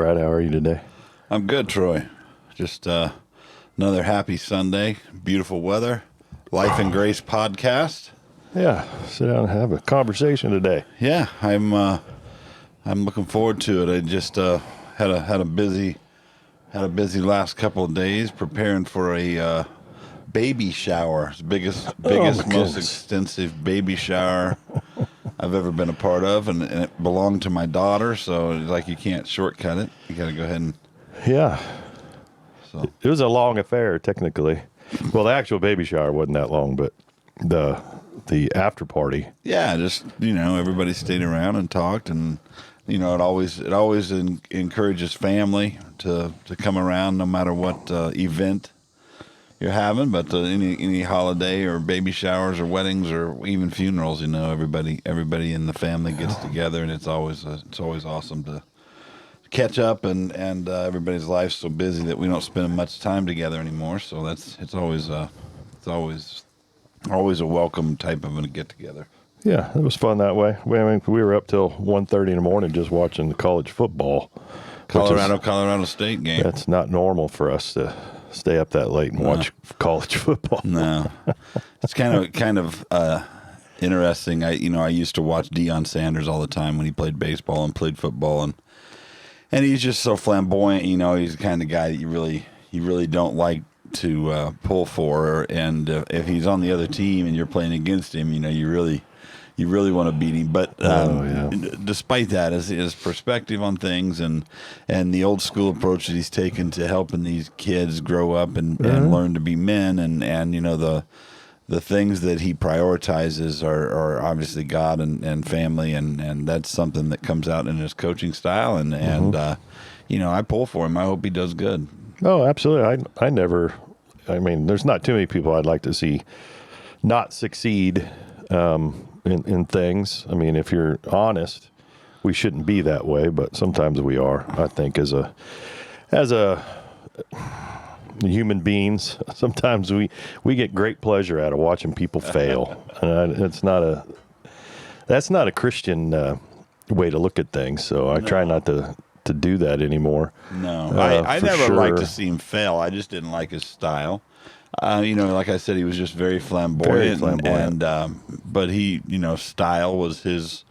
Brad. How are you today? I'm good, Troy. Just another happy Sunday. Beautiful weather. Life and Grace podcast. Yeah, sit down and have a conversation today. Yeah, I'm looking forward to it. I just had a busy last couple of days preparing for a baby shower. It's the biggest, most extensive baby shower I've ever been a part of, and it belonged to my daughter. So it's like you can't shortcut it. You got to go ahead and So it was a long affair, technically. Well, the actual baby shower wasn't that long, but the after party. Yeah, just everybody stayed around and talked, and it always encourages family to come around no matter what event you're having. But any holiday or baby showers or weddings or even funerals, everybody in the family gets together, and it's always awesome to catch up, and everybody's life's so busy that we don't spend much time together anymore. So it's always a welcome type of a get together. Yeah, it was fun that way. We were up till 1:30 in the morning just watching the college football. Colorado State game. That's not normal for us to stay up that late and watch college football. No, it's kind of interesting. I used to watch Deion Sanders all the time when he played baseball and played football, and he's just so flamboyant. He's the kind of guy that you really don't like to pull for, and if he's on the other team and you're playing against him, you really want to beat him. But despite that, his perspective on things and the old school approach that he's taken to helping these kids grow up and learn to be men, and the things that he prioritizes are obviously God and family, and that's something that comes out in his coaching style, and I pull for him. I hope he does good. Oh, absolutely. There's not too many people I'd like to see not succeed in things. I mean, if you're honest, we shouldn't be that way, but sometimes we are. I think as a human beings, sometimes we get great pleasure out of watching people fail. And that's not a Christian way to look at things. So I try not to do that anymore. No, I never liked to see him fail. I just didn't like his style. Like I said, he was just very flamboyant. But he, style was his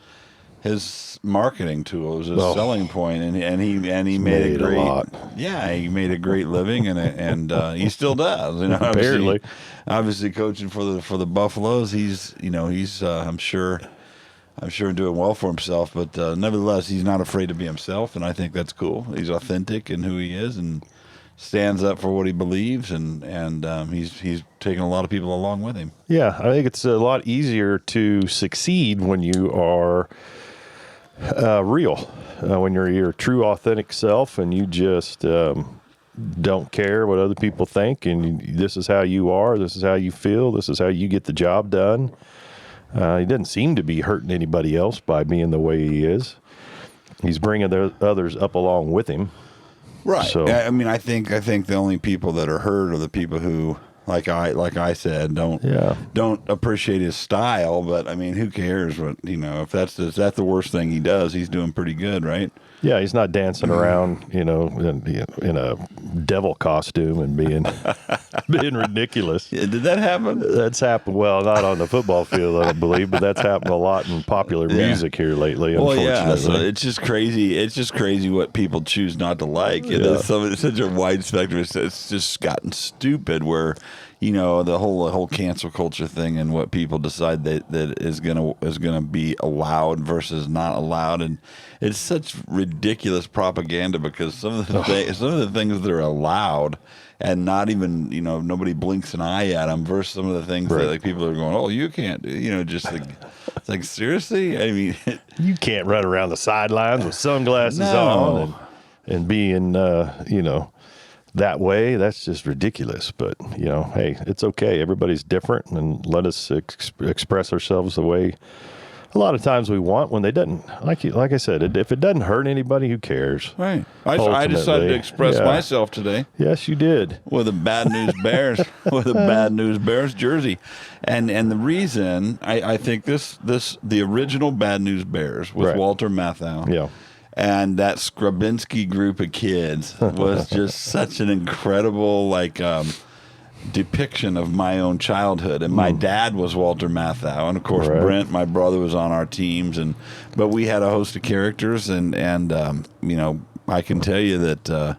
marketing tool. It was his selling point, and he made a great lot. Yeah, he made a great living, and he still does. Obviously coaching for the Buffaloes, he's I'm sure doing well for himself, but nevertheless, he's not afraid to be himself, and I think that's cool. He's authentic in who he is, and stands up for what he believes, and he's taking a lot of people along with him. Yeah, I think it's a lot easier to succeed when you are real, when you're your true, authentic self, and you just don't care what other people think, and this is how you are, this is how you feel, this is how you get the job done. He doesn't seem to be hurting anybody else by being the way he is. He's bringing the others up along with him. Right. So, I think the only people that are hurt are the people who, like I said, don't appreciate his style. But who cares? What if that's the worst thing he does, he's doing pretty good, right? Yeah, he's not dancing around, in a devil costume and being ridiculous. Yeah, did that happen? That's happened. Well, not on the football field, I don't believe, but that's happened a lot in popular music here lately. Well, unfortunately, so it's just crazy. It's just crazy what people choose not to like. There's such a wide spectrum. It's just gotten stupid. Where the whole cancel culture thing and what people decide that is gonna be allowed versus not allowed, and it's such ridiculous propaganda, because some of the things that are allowed and not even nobody blinks an eye at them, versus some of the things that people are going, oh, you can't do, just like it's like, seriously. You can't run around the sidelines with sunglasses on and being that way. That's just ridiculous. But hey, it's okay. Everybody's different, and let us express ourselves the way a lot of times we want, when they doesn't. Like I said, if it doesn't hurt anybody, who cares? Right. I decided to express myself today. Yes, you did. With a Bad News Bears, jersey, and the reason I think the original Bad News Bears with Walter Matthau. Yeah. And that Skrabinski group of kids was just such an incredible, depiction of my own childhood. And my dad was Walter Matthau, and of course Right. Brent, my brother, was on our teams. But we had a host of characters, and I can tell you that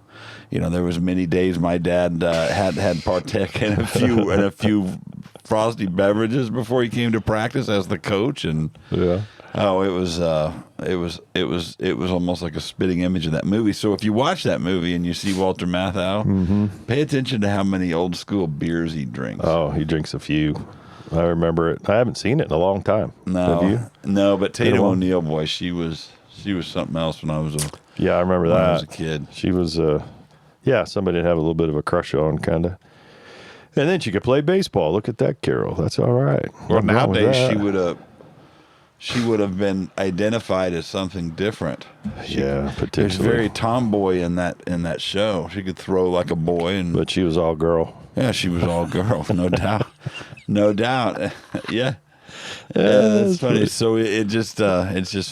there was many days my dad had partaken in a few frosty beverages before he came to practice as the coach, and Yeah. oh, it was almost like a spitting image of that movie. So if you watch that movie and you see Walter Matthau, pay attention to how many old school beers he drinks. Oh, he drinks a few. I remember it. I haven't seen it in a long time. Have you? No, but Tatum Anyone? O'Neal, boy, she was something else when I was Yeah, I remember when that. I was a kid. She was, somebody to have a little bit of a crush on, kind of. And then she could play baseball. Look at that, Carol. That's all right. Well, Nothing wrong with nowadays that. she would have been identified as something different. Yeah, She was potentially. very tomboy in that show. She could throw like a boy, and But she was all girl. yeah, she was all girl, no doubt, no doubt. Yeah, that's funny. So it's just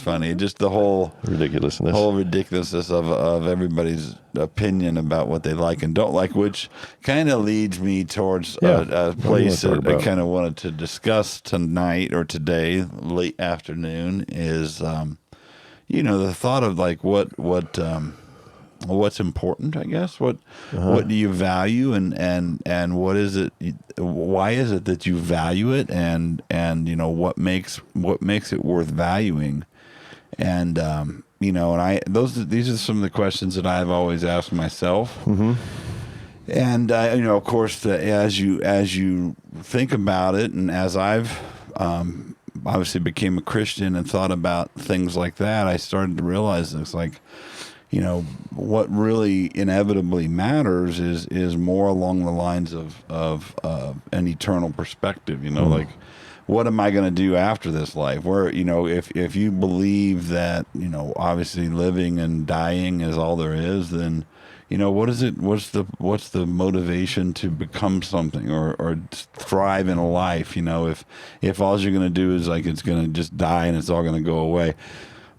funny. Just the whole Ridiculousness. ridiculousness of everybody's opinion about what they like and don't like, which kind of leads me towards Yeah. a What do you place wanna talk that I about? kind of wanted to discuss tonight or today, late afternoon, is the thought of like what's important, I guess. What do you value, and what is it? Why is it that you value it, and what makes it worth valuing? And these are some of the questions that I've always asked myself. Mm-hmm. And of course, as you think about it, and as I've obviously became a Christian and thought about things like that, I started to realize it's like, what really inevitably matters is more along the lines of an eternal perspective. Like, what am I going to do after this life? Where, if you believe that, obviously living and dying is all there is, then, what is it? What's the motivation to become something or thrive in a life? If all you're going to do is like, it's going to just die and it's all going to go away.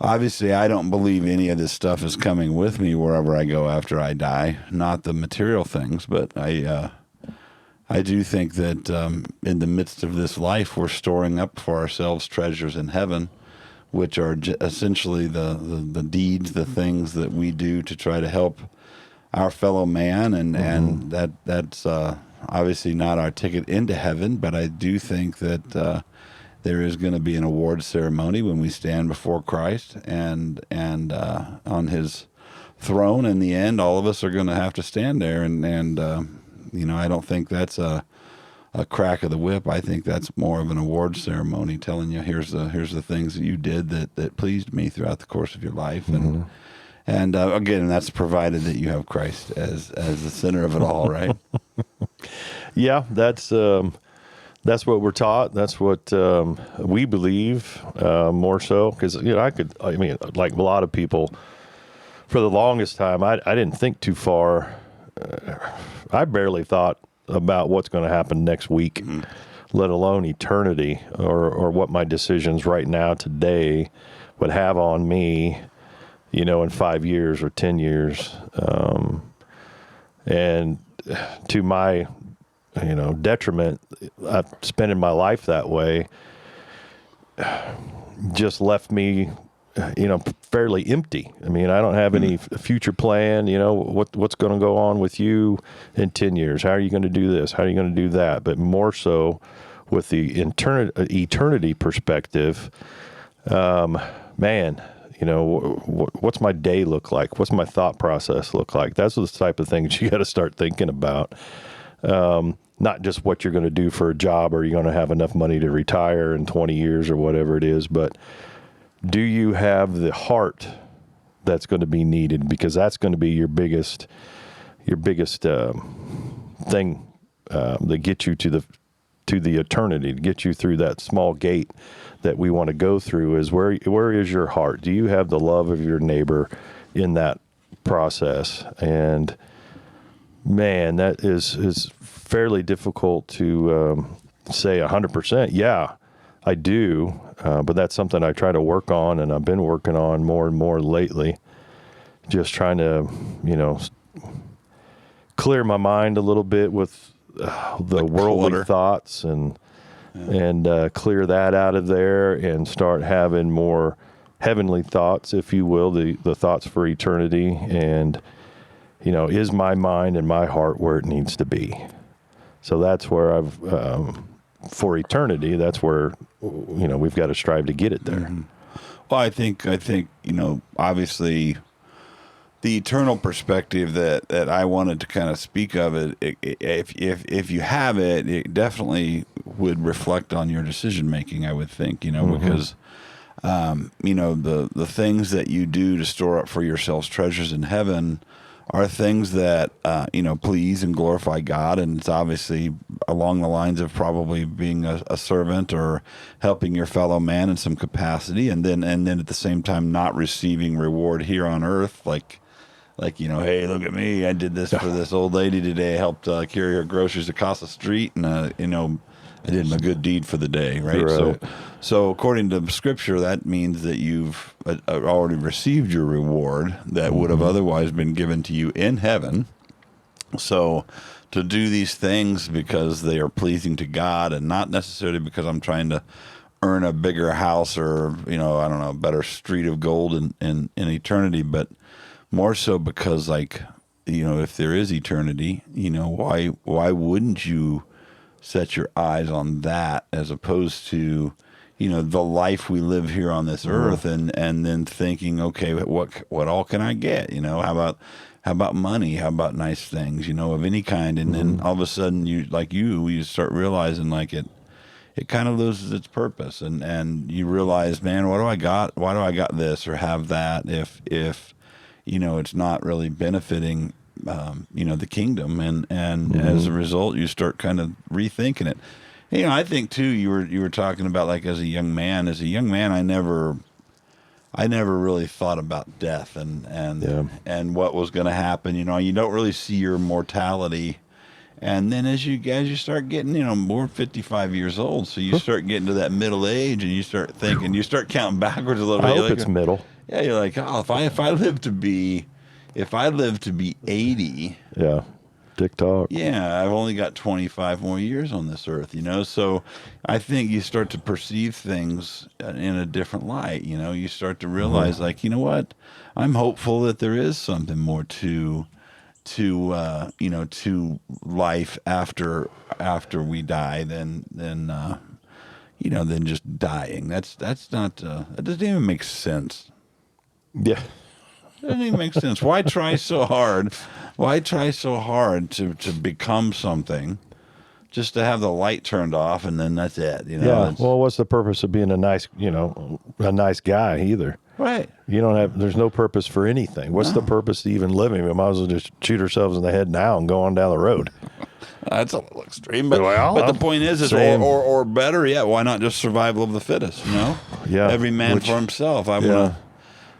Obviously, I don't believe any of this stuff is coming with me wherever I go after I die. Not the material things, but I do think that in the midst of this life, we're storing up for ourselves treasures in heaven, which are essentially the deeds, the things that we do to try to help our fellow man, and that's obviously not our ticket into heaven. But I do think that there is going to be an award ceremony when we stand before Christ and on His throne. In the end, all of us are going to have to stand there, and I don't think that's a crack of the whip. I think that's more of an award ceremony, telling you here's the things that you did that pleased me throughout the course of your life, and again, that's provided that you have Christ as the center of it all, right? Yeah, that's what we're taught. That's what we believe, more so. Because, like a lot of people, for the longest time, I didn't think too far. I barely thought about what's going to happen next week, let alone eternity, or what my decisions right now today would have on me, in 5 years or 10 years. And to my, detriment, I'm spending my life that way just left me, fairly empty. I mean, I don't have any future plan, what's going to go on with you in 10 years? How are you going to do this? How are you going to do that? But more so with the eternity perspective, man, what's my day look like? What's my thought process look like? That's the type of things you got to start thinking about. Not just what you're going to do for a job, or you're going to have enough money to retire in 20 years or whatever it is, but do you have the heart that's going to be needed? Because that's going to be your biggest thing that gets you to the eternity, to get you through that small gate that we want to go through. Is where is your heart? Do you have the love of your neighbor in that process? And man, that is fairly difficult to say 100%. Yeah, I do, but that's something I try to work on, and I've been working on more and more lately. just trying to, clear my mind a little bit with the worldly clutter. thoughts and clear that out of there and start having more heavenly thoughts, if you will, the thoughts for eternity. And, is my mind and my heart where it needs to be? So that's where for eternity, that's where, we've got to strive to get it there. Mm-hmm. Well, I think, obviously the eternal perspective that I wanted to kind of speak of if you have it, it definitely would reflect on your decision making, I would think, because, the things that you do to store up for yourselves treasures in heaven are things that, please and glorify God. And it's obviously along the lines of probably being a servant or helping your fellow man in some capacity. And then at the same time, not receiving reward here on earth. Like, hey, look at me. I did this for this old lady today. I helped carry her groceries across the street. And, I did a good deed for the day, right? So according to Scripture, that means that you've already received your reward that would have otherwise been given to you in heaven. So to do these things because they are pleasing to God and not necessarily because I'm trying to earn a bigger house or, a better street of gold in eternity, but more so because, if there is eternity, why wouldn't you set your eyes on that as opposed to, the life we live here on this earth and then thinking, okay, what all can I get? How about money? How about nice things, of any kind? And then all of a sudden you start realizing it kind of loses its purpose and you realize, man, what do I got? Why do I got this or have that if it's not really benefiting the kingdom, and as a result, you start kind of rethinking it. I think too. You were talking about as a young man. As a young man, I never really thought about death and what was going to happen. You don't really see your mortality, and then as you start getting more 55 years old, so you start getting to that middle age, and you start thinking, you start counting backwards a little bit. I hope it's middle. Yeah, you're like, oh, if I live to be 80, yeah, TikTok. Yeah, I've only got 25 more years on this earth, So I think you start to perceive things in a different light. You start to realize, you know what? I'm hopeful that there is something more to life after we die than just dying. That's not that doesn't even make sense. Yeah. It doesn't even make sense. Why try so hard? Why try so hard to become something just to have the light turned off and then that's it? Yeah. Well, what's the purpose of being a nice guy either? Right. There's no purpose for anything. What's the purpose of even living? We might as well just shoot ourselves in the head now and go on down the road. That's a little extreme, but the point is or better yet, why not just survival of the fittest? Yeah. Every man for himself.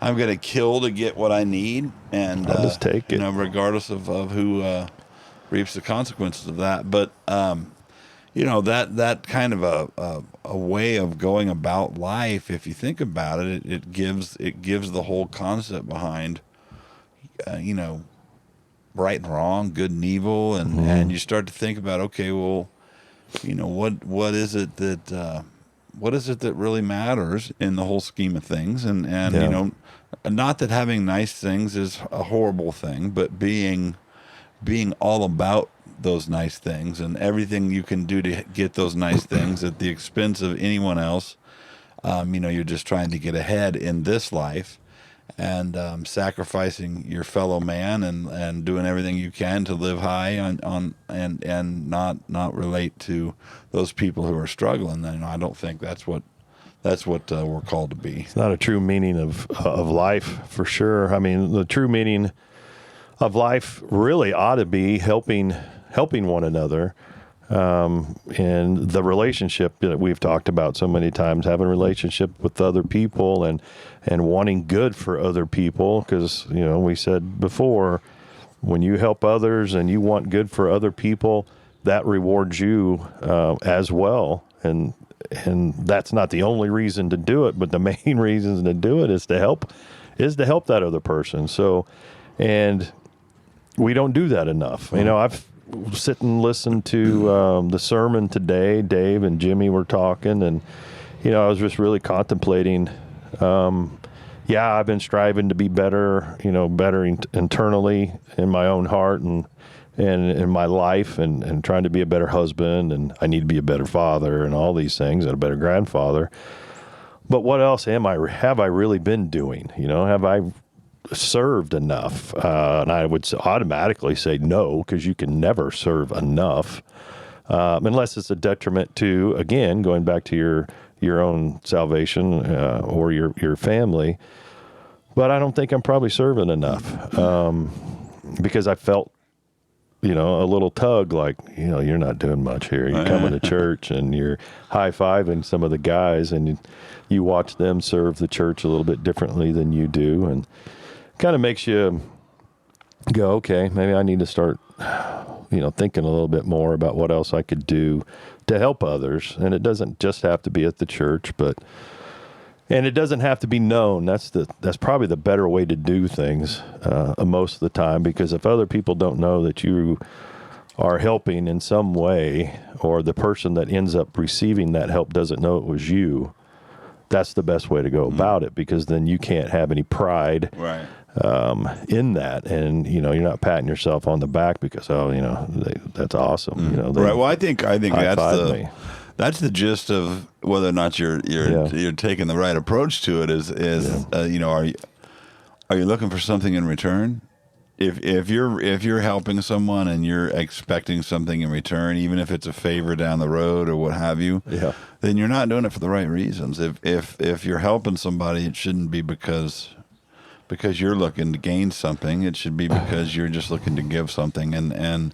I'm going to kill to get what I need, and I'll just take it. Regardless of who reaps the consequences of that. But that kind of a way of going about life, if you think about it, it gives the whole concept behind right and wrong, good and evil, and you start to think about, okay, well, what is it that really matters in the whole scheme of things, and not that having nice things is a horrible thing, but being all about those nice things and everything you can do to get those nice things at the expense of anyone else. You're just trying to get ahead in this life and sacrificing your fellow man and doing everything you can to live high on and not relate to those people who are struggling. And I don't think that's what we're called to be. It's not a true meaning of life, for sure. I mean, the true meaning of life really ought to be helping one another, and the relationship that we've talked about so many times, having a relationship with other people and wanting good for other people. Because we said before, when you help others and you want good for other people, that rewards you as well. And that's not the only reason to do it, but the main reason to do it is to help is to help that other person. So, and we don't do that enough. You know, I've sit and listened to the sermon today. Dave and Jimmy were talking, and you know, I was just really contemplating. Yeah, I've been striving to be better. You know, better internally in my own heart and in my life, and trying to be a better husband, and I need to be a better father, and all these things, and a better grandfather. But what else have I really been doing? You know, have I served enough? And I would automatically say no, because you can never serve enough, unless it's a detriment to, again, going back to your own salvation or your family. But I don't think I'm probably serving enough, because I felt, you know, a little tug, like, you know, you're not doing much here. You're coming to church and you're high-fiving some of the guys, and you watch them serve the church a little bit differently than you do, and kind of makes you go, okay, maybe I need to start, you know, thinking a little bit more about what else I could do to help others. And it doesn't just have to be at the church, and it doesn't have to be known. That's probably the better way to do things most of the time, because if other people don't know that you are helping in some way, or the person that ends up receiving that help doesn't know it was you, that's the best way to go about it, because then you can't have any pride Right. In that, and you know, you're not patting yourself on the back because, oh, you know, that's awesome. You know, Right. Well, I think high-fived me. that's the gist of whether or not you're taking the right approach to it. You know, are you looking for something in return? If you're helping someone and you're expecting something in return, even if it's a favor down the road or what have you, then you're not doing it for the right reasons. If you're helping somebody, it shouldn't be because you're looking to gain something. It should be because you're just looking to give something. And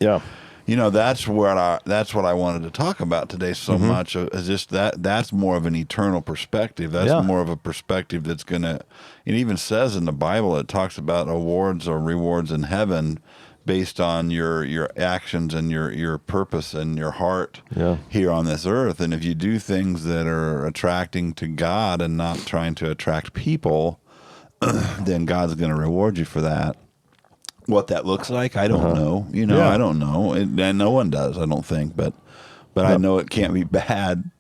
you know, that's what I wanted to talk about today so much, is just that's more of an eternal perspective. That's more of a perspective that's gonna, it even says in the Bible, it talks about awards or rewards in heaven based on your actions and your purpose and your heart here on this earth. And if you do things that are attracting to God and not trying to attract people, then God's going to reward you for that. What that looks like, I don't know. You know, I don't know, and no one does, I don't think. But I know it can't be bad.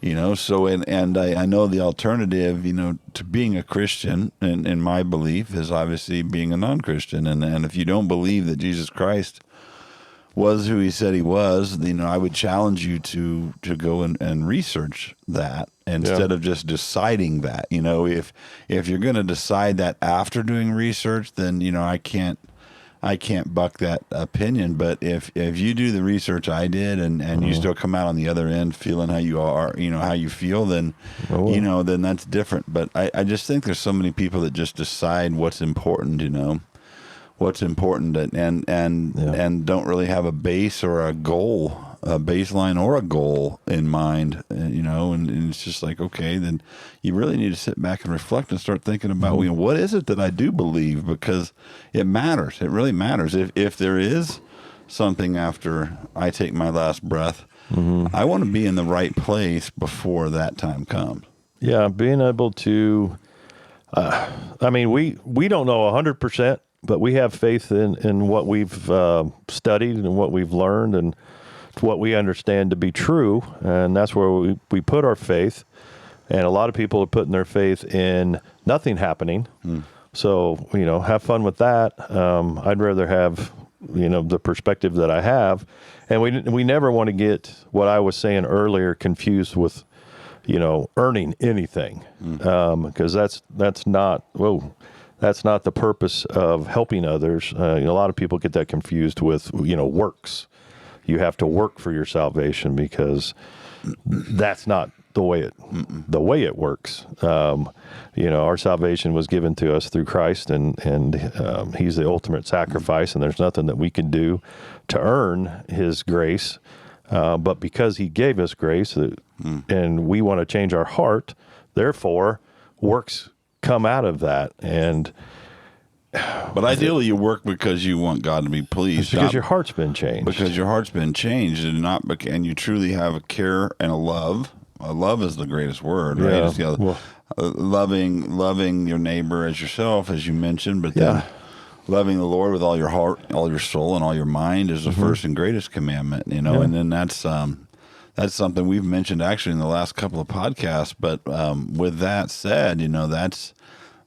You know, so and I know the alternative, you know, to being a Christian, in my belief, is obviously being a non-Christian. And if you don't believe that Jesus Christ was who he said he was, you know, I would challenge you to go and research that instead of just deciding that. You know, if you're going to decide that after doing research, then, you know, I can't buck that opinion. But if you do the research I did and you still come out on the other end feeling how you are, you know, how you feel, then, you know, then that's different. But I just think there's so many people that just decide what's important, you know, what's important, and don't really have a base or a goal, a baseline or a goal in mind, you know, and it's just like, okay, then you really need to sit back and reflect and start thinking about, you know, what is it that I do believe? Because it matters. It really matters. If there is something after I take my last breath, I want to be in the right place before that time comes. Yeah, being able to, I mean, we don't know 100%, but we have faith in what we've studied and what we've learned and what we understand to be true, and that's where we put our faith. And a lot of people are putting their faith in nothing happening. So, you know, have fun with that. I'd rather have, you know, the perspective that I have. And we never want to get what I was saying earlier confused with, you know, earning anything, because that's not the purpose of helping others. You know, a lot of people get that confused with, you know, works. You have to work for your salvation, because that's not the way it works. You know, our salvation was given to us through Christ, and he's the ultimate sacrifice, and there's nothing that we can do to earn his grace. But because he gave us grace, and we want to change our heart, therefore works come out of that. But ideally, you work because you want God to be pleased. Because your heart's been changed. Because your heart's been changed, and you truly have a care and a love. A love is the greatest word, right? Yeah. loving your neighbor as yourself, as you mentioned, but then Yeah. loving the Lord with all your heart, all your soul, and all your mind is the first and greatest commandment. Yeah. And then that's something we've mentioned actually in the last couple of podcasts. But with that said,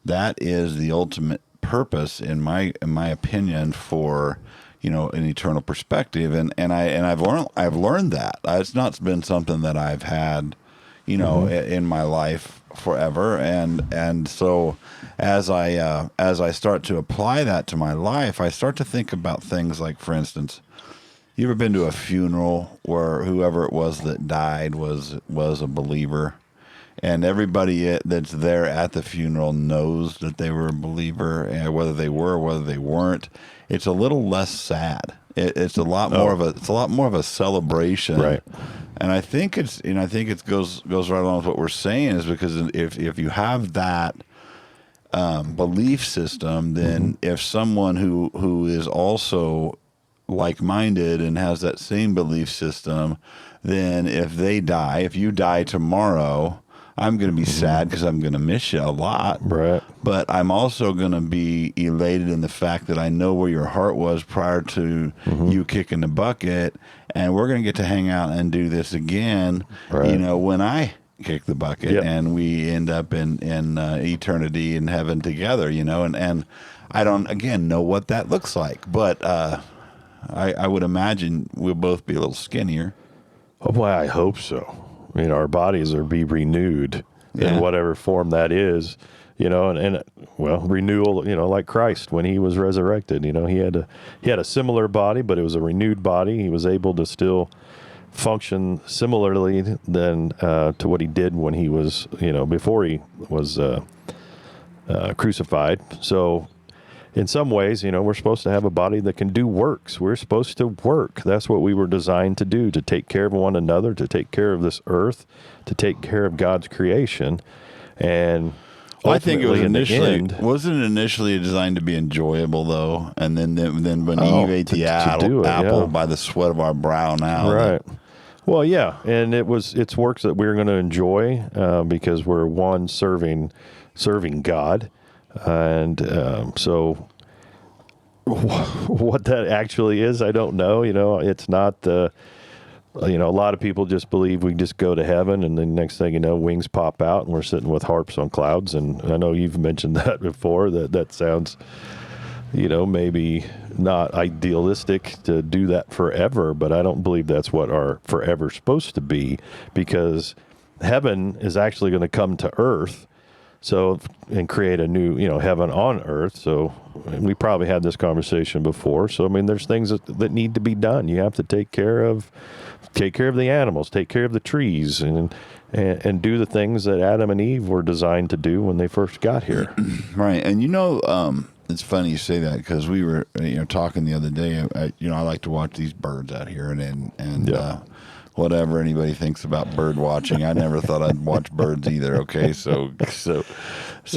that is the ultimate purpose, in my opinion, for an eternal perspective. And I've learned that it's not been something that I've had, in my life forever. And so as I start to apply that to my life, I start to think about things like, for instance, you ever been to a funeral where whoever it was that died was a believer, and everybody that's there at the funeral knows that they were a believer, and whether they were or whether they weren't, it's a little less sad. It's a lot more of a celebration, Right. And I think it goes right along with what we're saying, is because if you have that belief system, then if someone who is also like-minded and has that same belief system, then if you die tomorrow, I'm going to be sad because I'm going to miss you a lot. Right. But I'm also going to be elated in the fact that I know where your heart was prior to you kicking the bucket, and we're going to get to hang out and do this again. Right. When I kick the bucket, Yep. and we end up in eternity in heaven together. And I don't again know what that looks like, but I would imagine we'll both be a little skinnier. Oh, boy, I hope so. Our bodies are be renewed Yeah. in whatever form that is, and renewal, like Christ when he was resurrected, he had a similar body, but it was a renewed body. He was able to still function similarly than to what he did when he was, before he was crucified. So in some ways, we're supposed to have a body that can do works. We're supposed to work. That's what we were designed to do, to take care of one another, to take care of this earth, to take care of God's creation. And I think it was ultimately, wasn't it initially designed to be enjoyable though, and then when Eve ate the do it, apple yeah. by the sweat of our brow now, right. Well, yeah, and it's works that we're going to enjoy because we're one serving God. And so what that actually is, I don't know. It's not a lot of people just believe we just go to heaven and then next thing you know, wings pop out and we're sitting with harps on clouds. And I know you've mentioned that before, that sounds, maybe not idealistic to do that forever, but I don't believe that's what our forever's supposed to be, because heaven is actually going to come to earth. So, and create a new, heaven on earth. So we probably had this conversation before. So, there's things that need to be done. You have to take care of the animals, take care of the trees, and do the things that Adam and Eve were designed to do when they first got here. right? And it's funny you say that, because we were talking the other day. I like to watch these birds out here, and Yeah. whatever anybody thinks about bird watching, I never thought I'd watch birds either. Okay, so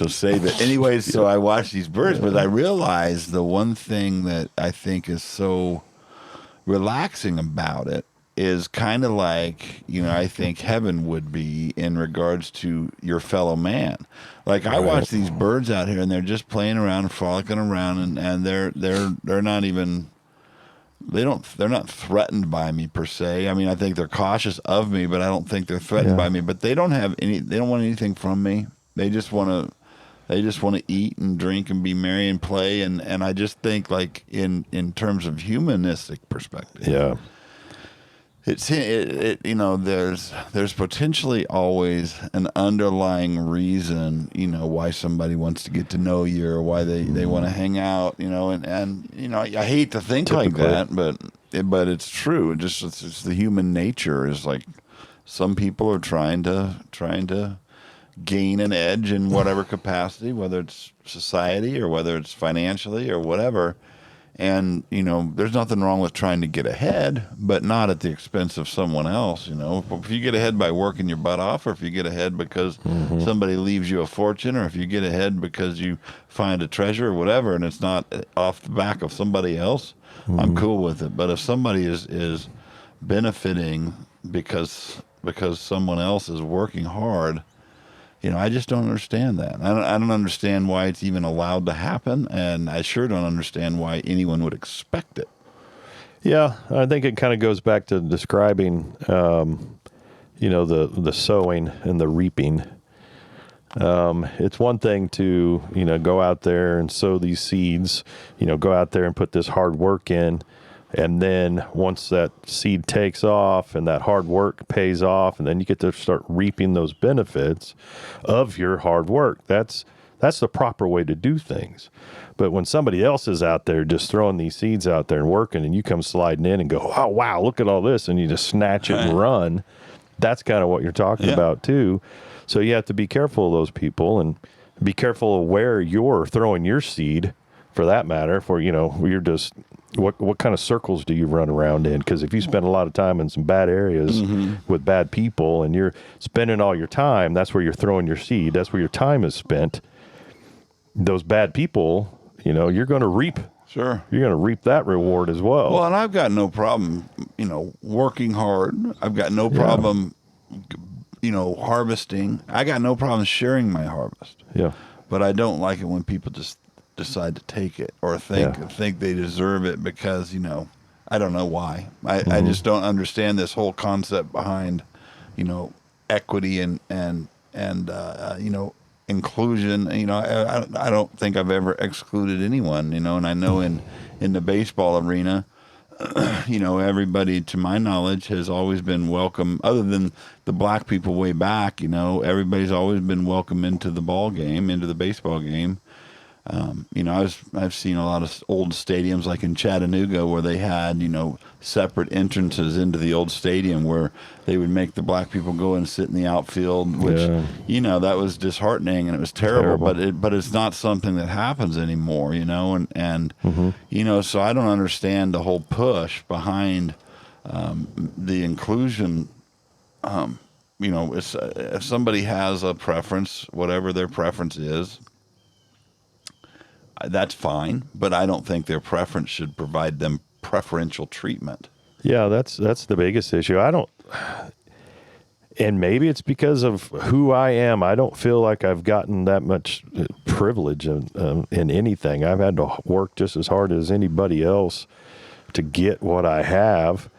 save it. Anyways, so I watch these birds, but I realized the one thing that I think is so relaxing about it is kind of like, I think heaven would be in regards to your fellow man. Like I watch these birds out here and they're just playing around, frolicking around, and they're not even, they're not threatened by me per se. I think they're cautious of me, but I don't think they're threatened by me. But they don't want anything from me. They just want to eat and drink and be merry and play. And I just think, like, in terms of humanistic perspective, Yeah. there's potentially always an underlying reason, why somebody wants to get to know you, or why they want to hang out, and I hate to think Typically. like that, but it's true. It's the human nature is like, some people are trying to gain an edge in whatever capacity, whether it's society or whether it's financially or whatever. And, there's nothing wrong with trying to get ahead, but not at the expense of someone else. If you get ahead by working your butt off, or if you get ahead because somebody leaves you a fortune, or if you get ahead because you find a treasure or whatever, and it's not off the back of somebody else, I'm cool with it. But if somebody is benefiting because someone else is working hard, I just don't understand that. I don't understand why it's even allowed to happen, and I sure don't understand why anyone would expect it. Yeah, I think it kind of goes back to describing, the sowing and the reaping. It's one thing to, go out there and sow these seeds, go out there and put this hard work in. And then once that seed takes off and that hard work pays off, and then you get to start reaping those benefits of your hard work. That's the proper way to do things. But when somebody else is out there just throwing these seeds out there and working, and you come sliding in and go, oh, wow, look at all this, and you just snatch it and run, that's kind of what you're talking about too. So you have to be careful of those people and be careful of where you're throwing your seed, for that matter, for, you're just, what kind of circles do you run around in? Because if you spend a lot of time in some bad areas with bad people and you're spending all your time, that's where you're throwing your seed. That's where your time is spent. Those bad people, you're going to reap. Sure. You're going to reap that reward as well. Well, and I've got no problem, working hard. I've got no problem, harvesting. I got no problem sharing my harvest. Yeah. But I don't like it when people just decide to take it or think they deserve it because, I don't know why. I just don't understand this whole concept behind, equity and inclusion. I don't think I've ever excluded anyone, and I know in the baseball arena, everybody, to my knowledge, has always been welcome. Other than the black people way back, everybody's always been welcome into the ball game, into the baseball game. I've seen a lot of old stadiums like in Chattanooga where they had, separate entrances into the old stadium where they would make the black people go and sit in the outfield, which, that was disheartening and it was terrible. But it's not something that happens anymore, and so I don't understand the whole push behind the inclusion. If somebody has a preference, whatever their preference is, that's fine, but I don't think their preference should provide them preferential treatment. Yeah, that's the biggest issue. And maybe it's because of who I am. I don't feel like I've gotten that much privilege in anything. I've had to work just as hard as anybody else to get what I have,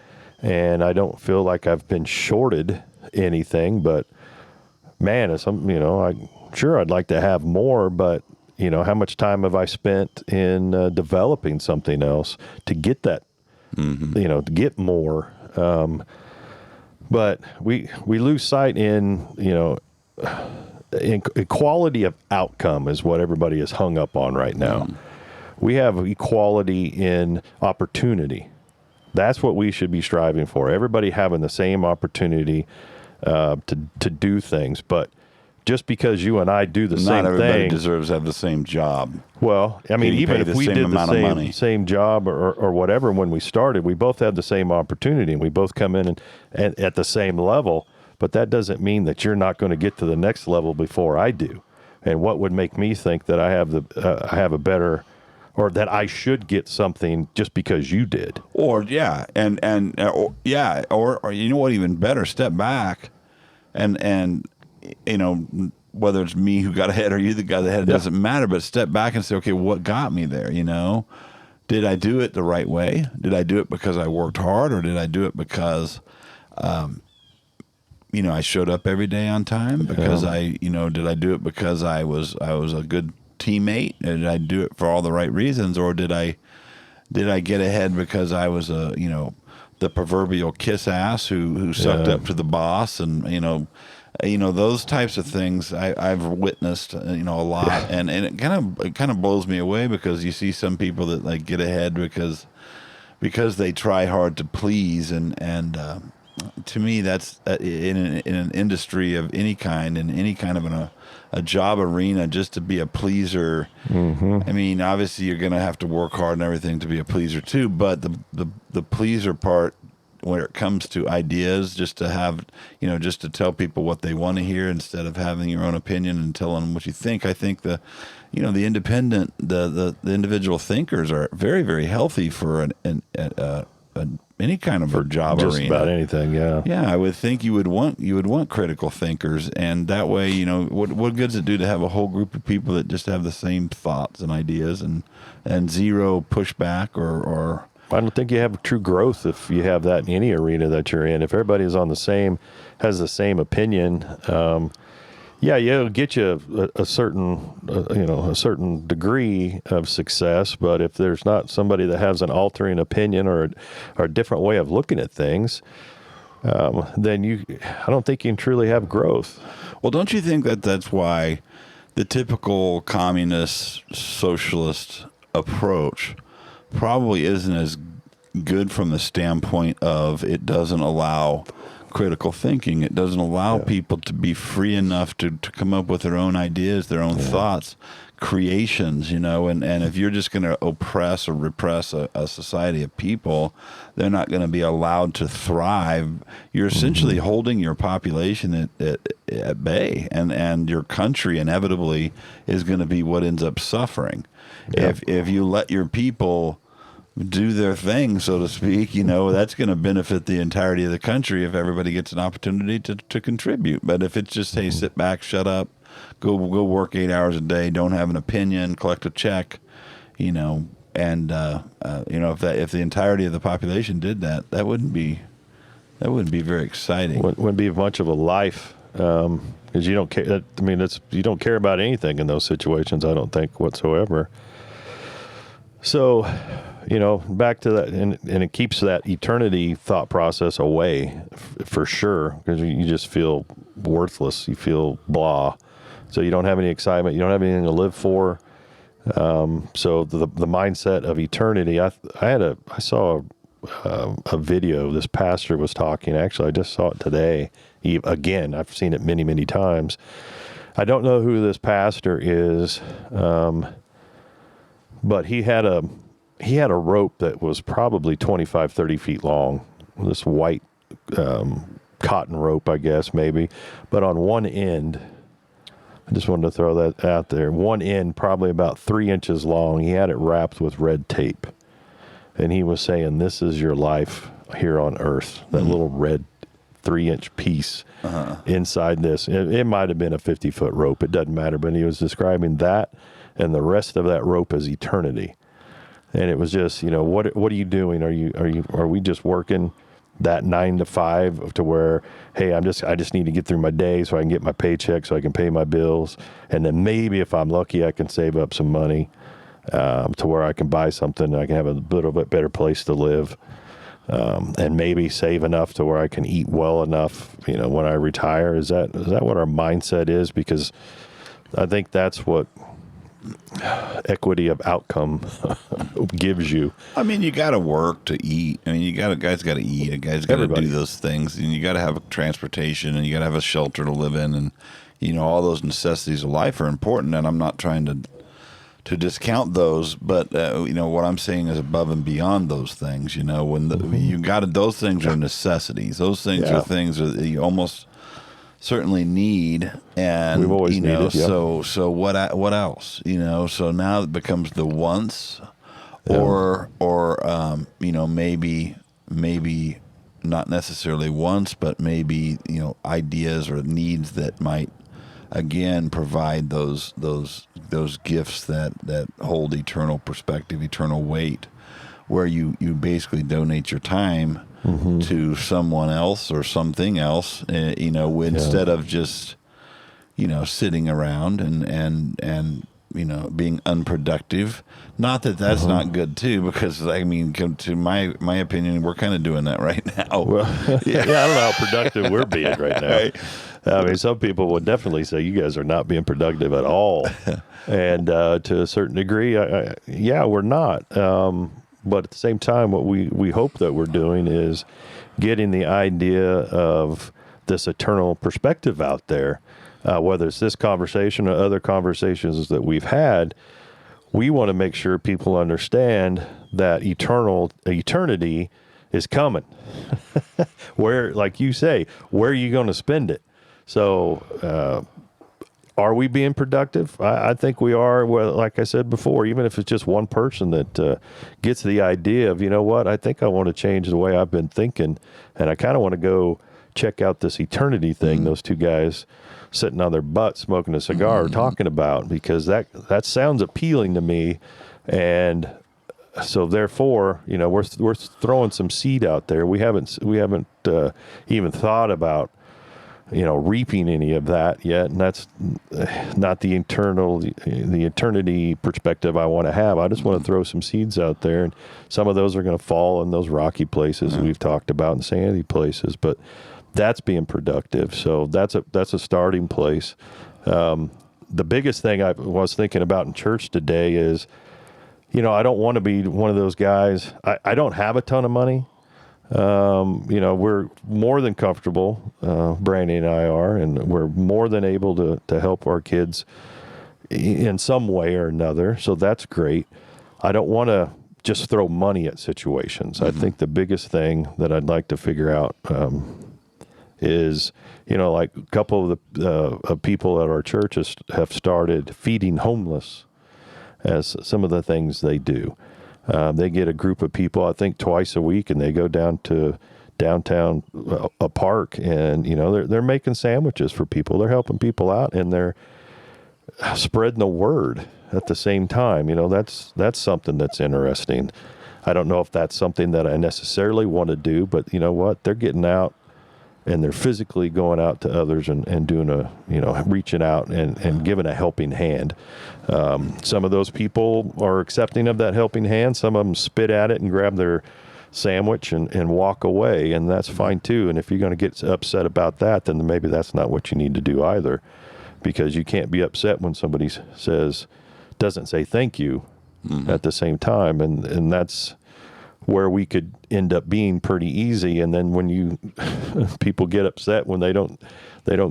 and I don't feel like I've been shorted anything. But man, I'd like to have more, but how much time have I spent in developing something else to get that, to get more. But we lose sight in equality of outcome is what everybody is hung up on right now. We have equality in opportunity. That's what we should be striving for. Everybody having the same opportunity to do things, but just because you and I do the same thing. Not everybody deserves to have the same job. Well, I mean, even if we did the same job or whatever when we started, we both had the same opportunity and we both come in and at the same level. But that doesn't mean that you're not going to get to the next level before I do. And what would make me think that I have a better, or that I should get something just because you did? Or or you know what? Even better, step back and. Whether it's me who got ahead or you that got ahead, it doesn't matter. But step back and say, okay, what got me there? Did I do it the right way? Did I do it because I worked hard, or did I do it because, I showed up every day on time? Because did I do it because I was a good teammate? Did I do it for all the right reasons, or did I get ahead because I was the proverbial kiss ass who sucked up to the boss and those types of things I've witnessed, a lot, and it kind of blows me away because you see some people that like get ahead because they try hard to please, and to me that's in an industry of any kind, in any kind of a job arena, just to be a pleaser. I mean, obviously you're going to have to work hard and everything to be a pleaser too, but the pleaser part, when it comes to ideas, just to have, just to tell people what they want to hear instead of having your own opinion and telling them what you think. I think the independent, the individual thinkers are very, very healthy for a any kind of a job Just arena. about anything, yeah. Yeah, I would think you would want critical thinkers, and that way, what good does it do to have a whole group of people that just have the same thoughts and ideas and zero pushback or I don't think you have true growth if you have that in any arena that you're in. If everybody is has the same opinion, yeah, it'll get you a certain, a certain degree of success. But if there's not somebody that has an altering opinion or a different way of looking at things, then I don't think you can truly have growth. Well, don't you think that that's why the typical communist socialist approach probably isn't as good from the standpoint of it doesn't allow critical thinking. It doesn't allow people to be free enough to come up with their own ideas, their own thoughts, creations, and if you're just going to oppress or repress a society of people, they're not going to be allowed to thrive. You're essentially holding your population at bay, and your country inevitably is going to be what ends up suffering. If you let your people do their thing, so to speak, that's going to benefit the entirety of the country if everybody gets an opportunity to contribute. But if it's just, hey, sit back, shut up, go work 8 hours a day, don't have an opinion, collect a check, and if the entirety of the population did that, that wouldn't be very exciting. Wouldn't be much of a life, because you don't care. You don't care about anything in those situations, I don't think, whatsoever. So, back to that, and it keeps that eternity thought process away for sure, because you just feel worthless. You feel blah. So you don't have any excitement. You don't have anything to live for. So the mindset of eternity. I saw a video. This pastor was talking. Actually, I just saw it today. Again, I've seen it many, many times. I don't know who this pastor is, but he had a rope that was probably 25, 30 feet long. This white cotton rope, I guess, maybe. But on one end, I just wanted to throw that out there. One end, probably about 3 inches long, he had it wrapped with red tape. And he was saying, this is your life here on earth. That little red 3-inch piece inside this. It might have been a 50-foot rope. It doesn't matter. But he was describing that, and the rest of that rope as eternity. And it was just, what are you doing? Are we just working that 9 to 5 to where, hey, I just need to get through my day so I can get my paycheck so I can pay my bills, and then maybe if I'm lucky I can save up some money to where I can buy something and I can have a little bit better place to live, and maybe save enough to where I can eat well enough, when I retire. Is that what our mindset is? Because I think that's what equity of outcome gives you. I mean, you got to work to eat. I mean, a guy's got to eat. A guy's got to do those things, and you got to have transportation, and you got to have a shelter to live in, and all those necessities of life are important. And I'm not trying to discount those, but what I'm saying is above and beyond those things. Those things are necessities. Those things are things that you almost certainly need, and we've always needed. Yeah. So what else? So now it becomes the wants, or maybe not necessarily wants, but maybe ideas or needs that might again provide those gifts that hold eternal perspective, eternal weight, where you basically donate your time to someone else or something else, instead of just, sitting around and being unproductive. Not that that's not good too, because to my opinion, we're kind of doing that right now. Well, I don't know how productive we're being right now. Right. I mean, some people would definitely say you guys are not being productive at all, and to a certain degree, we're not. But at the same time, what we hope that we're doing is getting the idea of this eternal perspective out there. Whether it's this conversation or other conversations that we've had, we want to make sure people understand that eternity is coming. Where, like you say, where are you going to spend it? So Are we being productive? I think we are. Well, like I said before, even if it's just one person that gets the idea of, you know what, I think I want to change the way I've been thinking, and I kind of want to go check out this eternity thing. Those two guys sitting on their butt smoking a cigar are talking about, because that sounds appealing to me, and so therefore, you know, we're throwing some seed out there. We haven't even thought about, you know, reaping any of that yet, and that's not the eternity perspective I want to have. I just want to throw some seeds out there, and some of those are going to fall in those rocky places that we've talked about, and sandy places, but that's being productive. So that's a starting place. The biggest thing I was thinking about in church today is, you know, I don't want to be one of those guys. I don't have a ton of money. You know, we're more than comfortable, Brandy and I are, and we're more than able to help our kids in some way or another. So that's great. I don't want to just throw money at situations. I think the biggest thing that I'd like to figure out is, you know, like a couple of the people at our churches have started feeding homeless as some of the things they do. They get a group of people, I think twice a week, and they go down to downtown a park, and, you know, they're making sandwiches for people. They're helping people out, and they're spreading the word at the same time. You know, that's something that's interesting. I don't know if that's something that I necessarily want to do, but you know what? They're getting out, and they're physically going out to others and doing reaching out and giving a helping hand. Some of those people are accepting of that helping hand. Some of them spit at it and grab their sandwich and walk away, and that's fine too. And if you're going to get upset about that, then maybe that's not what you need to do either, because you can't be upset when somebody doesn't say thank you at the same time, and that's where we could end up being pretty easy. And then when people get upset when they don't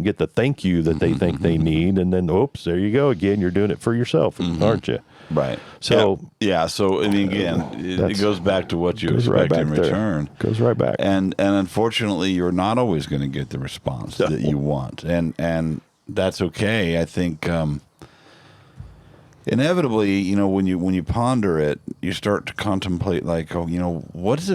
get the thank you that they think they need, and then oops, there you go again. You're doing it for yourself, aren't you? Right. So yeah. So I mean, again, it goes back to what you expect in return. Goes right back. And unfortunately, you're not always going to get the response that you want, and that's okay. I think. Inevitably, you know, when you ponder it, you start to contemplate, like, oh, you know, what is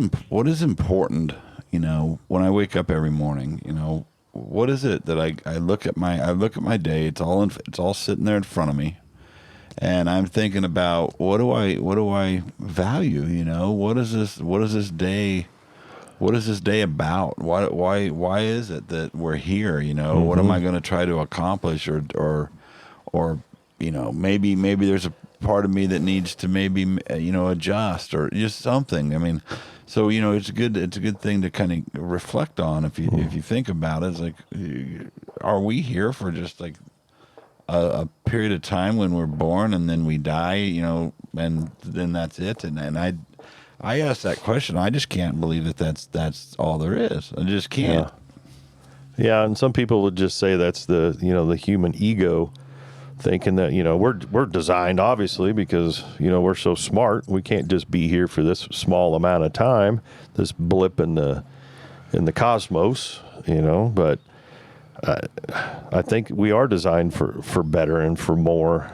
important, you know, when I wake up every morning, you know, what is it that I look at my day, it's all sitting there in front of me, and I'm thinking about what do I value, you know, what is this day about? Why is it that we're here, you know? What am I going to try to accomplish, or you know, maybe there's a part of me that needs to maybe, you know, adjust or just something. I mean, so, you know, it's a good thing to kind of reflect on if you think about it. It's like, are we here for just like a period of time when we're born and then we die, you know, and then that's it? And I asked that question. I just can't believe that's all there is. I just can't. Yeah, and some people would just say that's the human ego, thinking that, you know, we're designed, obviously, because, you know, we're so smart. We can't just be here for this small amount of time, this blip in the cosmos, you know. But I think we are designed for better and for more.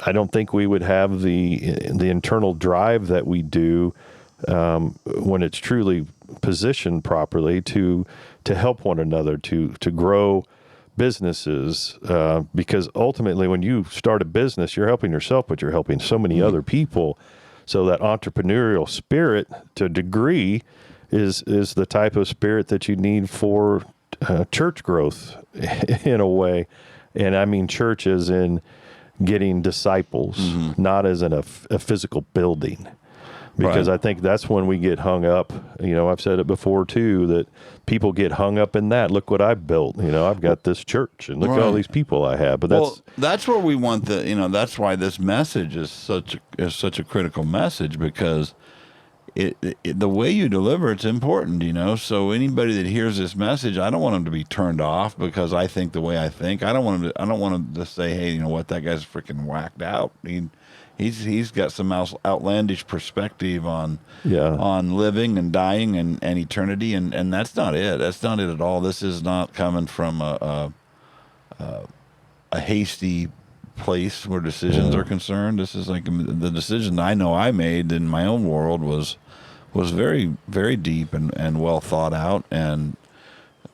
I don't think we would have the internal drive that we do when it's truly positioned properly to help one another, to grow businesses, because ultimately when you start a business, you're helping yourself, but you're helping so many other people. So that entrepreneurial spirit, to a degree, is the type of spirit that you need for church growth in a way. And I mean church as in getting disciples, not as in a physical building. Because I think that's when we get hung up. You know, I've said it before too, that people get hung up in that. Look what I've built. You know, I've got this church, and look at all these people I have. But that's where we want that's why this message is such a critical message, because the way you deliver it's important. You know, so anybody that hears this message, I don't want them to be turned off because I think the way I think. I don't want them to say, hey, you know what, that guy's freaking whacked out. He's got some outlandish perspective on living and dying and eternity, and that's not it. That's not it at all. This is not coming from a hasty place where decisions are concerned. This is like the decision I know I made in my own world was very, very deep and well thought out and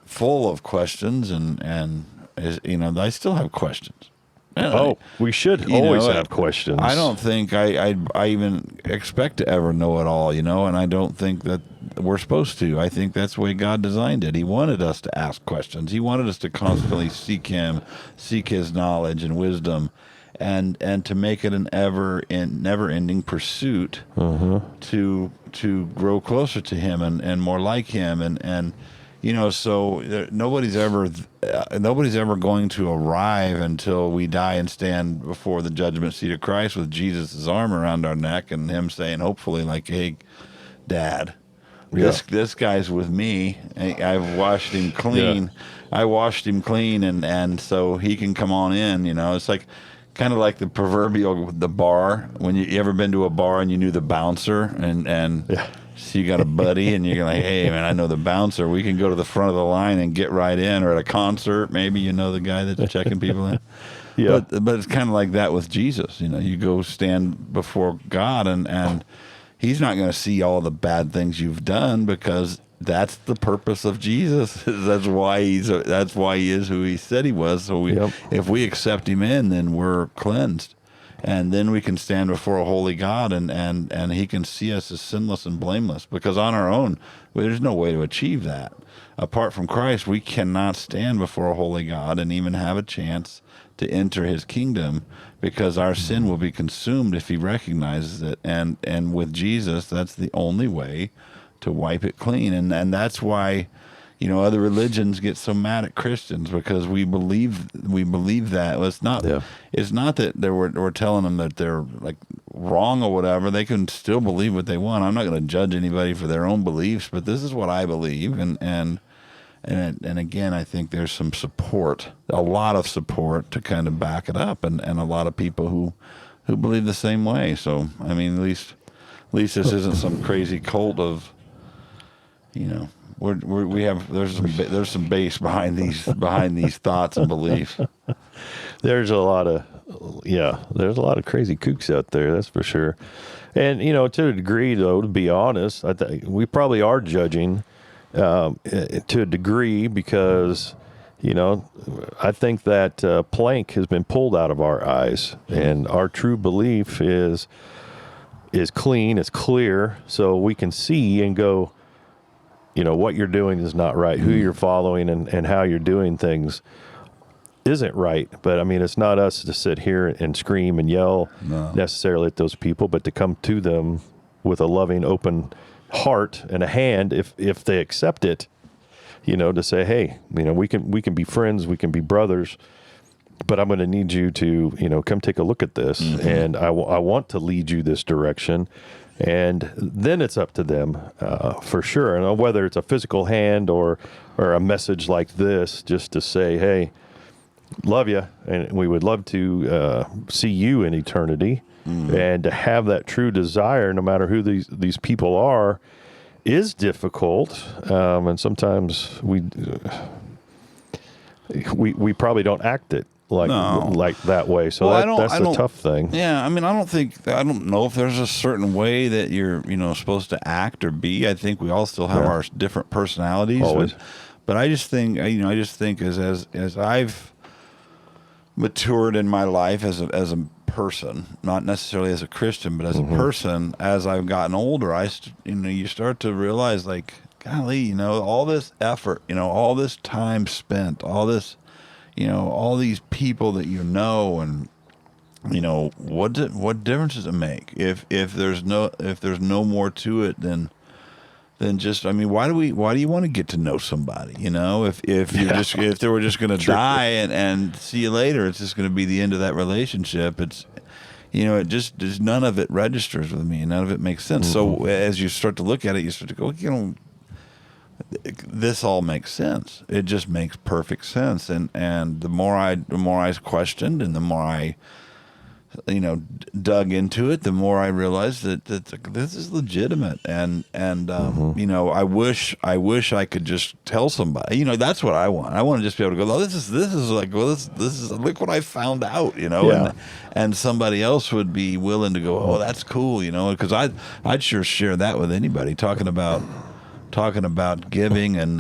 full of questions and I still have questions. Oh, we should always have questions. I don't think I even expect to ever know it all, and I don't think that we're supposed to. I think that's the way God designed it. He wanted us to ask questions. He wanted us to constantly seek Him, seek His knowledge and wisdom, and to make it an never-ending pursuit to grow closer to Him and more like Him and. So nobody's ever going to arrive until we die and stand before the judgment seat of Christ with Jesus' arm around our neck and Him saying, hopefully, like, "Hey, Dad, this guy's with me. I've washed him clean. Yeah. I washed him clean, and so he can come on in." It's like kind of like the proverbial with the bar. When you ever been to a bar and you knew the bouncer and. Yeah. So you got a buddy and you're like, "Hey man, I know the bouncer. We can go to the front of the line and get right in." Or at a concert, maybe the guy that's checking people in. Yeah. But it's kind of like that with Jesus. You go stand before God and He's not going to see all the bad things you've done because that's the purpose of Jesus. That's why He is who He said He was. So if we accept Him in, then we're cleansed. And then we can stand before a holy God and He can see us as sinless and blameless. Because on our own, there's no way to achieve that. Apart from Christ, we cannot stand before a holy God and even have a chance to enter His kingdom because our sin will be consumed if He recognizes it. And with Jesus, that's the only way to wipe it clean. And that's why... other religions get so mad at Christians because we believe that. Well, it's not that we're telling them that they're like wrong or whatever. They can still believe what they want. I'm not going to judge anybody for their own beliefs, but this is what I believe. And again, I think there's some support, a lot of support to kind of back it up, and a lot of people who believe the same way. So I mean, at least this isn't some crazy cult of, there's some base behind these thoughts and beliefs. There's a lot of crazy kooks out there, that's for sure. And to a degree, though, to be honest, I think we probably are judging to a degree because I think that plank has been pulled out of our eyes, and our true belief is clean, it's clear, so we can see and go, what you're doing is not right. Who you're following and how you're doing things isn't right. But I mean, it's not us to sit here and scream and yell necessarily at those people, but to come to them with a loving, open heart and a hand, if they accept it, to say, "Hey, we can be friends, we can be brothers, but I'm going to need you to, come take a look at this, and I want to lead you this direction." And then it's up to them, for sure. And whether it's a physical hand or a message like this, just to say, "Hey, love you, and we would love to see you in eternity," and to have that true desire, no matter who these people are, is difficult. And sometimes we probably don't act it like that way. So that's a tough thing. Yeah, I mean, I don't know if there's a certain way that you're supposed to act or be. I think we all still have our different personalities. Always. But I just think as I've matured in my life as a person, not necessarily as a Christian, but as a person, as I've gotten older, you start to realize, like, golly, all this effort, all this time spent, all this, all these people that and what difference does it make if there's no more to it than just, I mean, why do you want to get to know somebody? If they were just going to die and see you later, it's just going to be the end of that relationship. It's, none of it registers with me. None of it makes sense. So as you start to look at it, you start to go, this all makes sense. It just makes perfect sense. And the more I questioned, and the more I dug into it, the more I realized that this is legitimate, and I wish I could just tell somebody. That's what I want. I want to just be able to go, oh, this is like, well, this is look what I found out, Yeah. and somebody else would be willing to go, oh, that's cool, because I'd sure share that with anybody, talking about giving and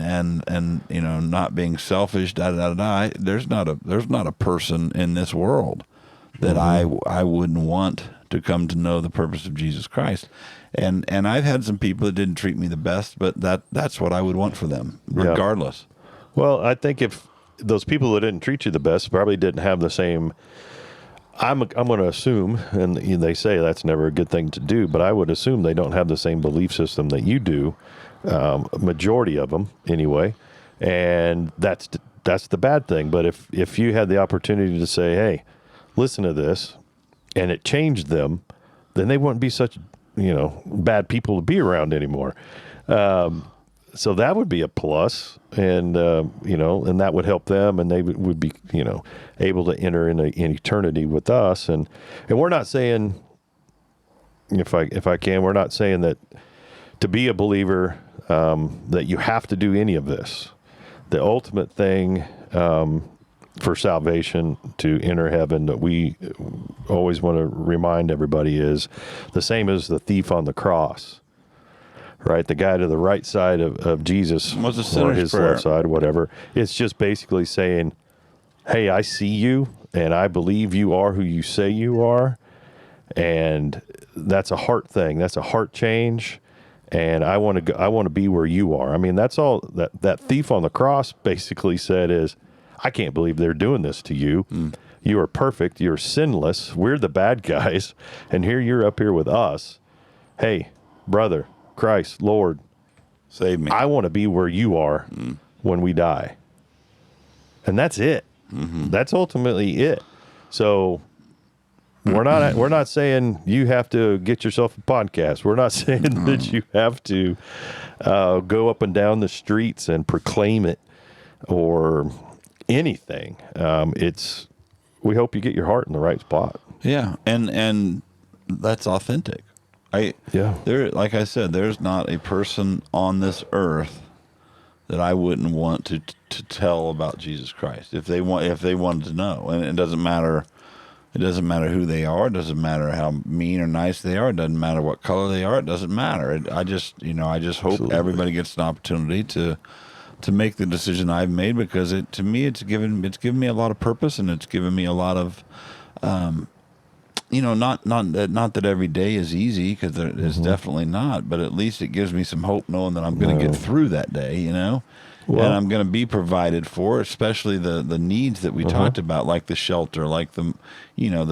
not being selfish, da da da da. There's not a person in this world that I wouldn't want to come to know the purpose of Jesus Christ. And I've had some people that didn't treat me the best, but that's what I would want for them, regardless. Well, I think if those people that didn't treat you the best probably didn't have the same. I'm going to assume, and they say that's never a good thing to do, but I would assume they don't have the same belief system that you do. Majority of them, anyway, and that's the bad thing. But if you had the opportunity to say, "Hey, listen to this," and it changed them, then they wouldn't be such bad people to be around anymore. So that would be a plus, and and that would help them, and they would be able to enter in eternity with us. And we're not saying, if I can, we're not saying that to be a believer that you have to do any of this. The ultimate thing for salvation, to enter heaven, that we always want to remind everybody is the same as the thief on the cross. Right, the guy to the right side of Jesus, What's a or sinner's his prayer? left side, whatever. It's just basically saying, "Hey, I see you, and I believe you are who you say you are," and that's a heart thing. That's a heart change, and I want to be where you are. I mean, that's all that thief on the cross basically said is, "I can't believe they're doing this to you. You are perfect. You're sinless. We're the bad guys, and here you're up here with us. Hey, brother." Christ, Lord, Save me. I want to be where you are when we die. And that's it. That's ultimately it. So we're not saying you have to get yourself a podcast. We're not saying that you have to go up and down the streets and proclaim it or anything. We hope you get your heart in the right spot. Yeah, and that's authentic. Like I said, there's not a person on this earth that I wouldn't want to tell about Jesus Christ if they wanted to know. And it doesn't matter. It doesn't matter who they are. It doesn't matter how mean or nice they are. It doesn't matter what color they are. It doesn't matter. I just hope Absolutely. everybody gets an opportunity to make the decision I've made, because to me it's given me a lot of purpose, and it's given me a lot of not that every day is easy, because it's definitely not, but at least it gives me some hope knowing that I'm going to get through that day, and I'm going to be provided for, especially the needs that we talked about, like the shelter, like the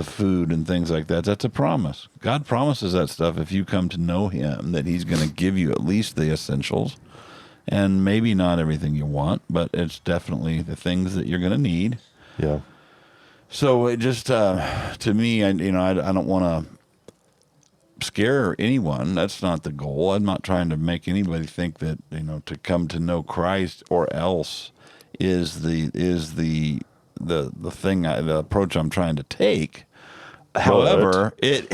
food and things like that. That's a promise. God promises that stuff if you come to know Him, that He's going to give you at least the essentials, and maybe not everything you want, but it's definitely the things that you're going to need. Yeah. So it just, to me, I don't want to scare anyone. That's not the goal. I'm not trying to make anybody think that, to come to know Christ or else is the thing, the approach I'm trying to take. However, it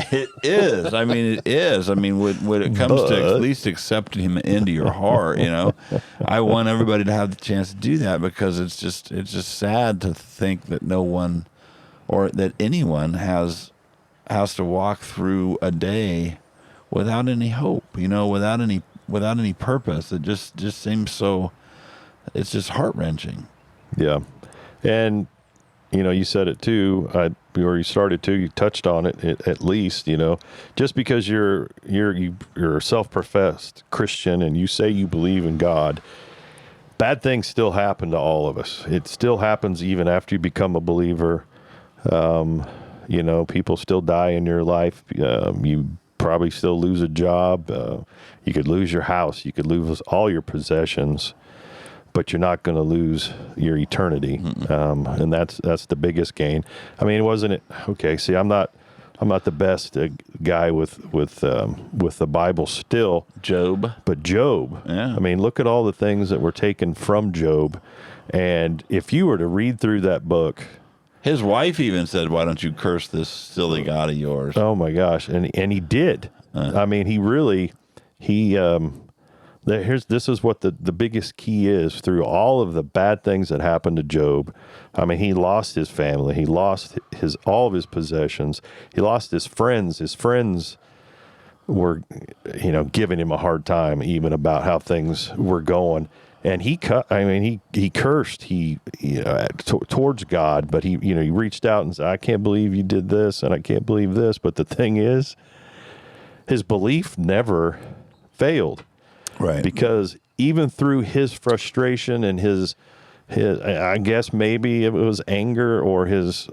is. I mean, it is. I mean, when it comes to at least accepting Him into your heart, I want everybody to have the chance to do that, because it's just sad to think that no one, or that anyone has to walk through a day without any hope, without any purpose. It just seems so. It's just heart-wrenching. Yeah. And you said it too, or you started to, you touched on it at least, just because you're a self-professed Christian and you say you believe in God, bad things still happen to all of us. It still happens even after you become a believer. People still die in your life. You probably still lose a job. You could lose your house. You could lose all your possessions, but you're not going to lose your eternity. And that's the biggest gain. I mean, wasn't it? Okay. See, I'm not the best guy with the Bible still. Job. But Job. Yeah. I mean, look at all the things that were taken from Job. And if you were to read through that book, His wife even said, "Why don't you curse this silly god of yours?" Oh my gosh, and he did. I mean, this is what the biggest key is through all of the bad things that happened to Job. I mean, he lost his family, he lost all of his possessions, he lost his friends. His friends were, giving him a hard time even about how things were going. And he cursed towards God, but he reached out and said, "I can't believe you did this, and I can't believe this." But the thing is, his belief never failed, Right. because even through his frustration and his, I guess maybe it was anger or his,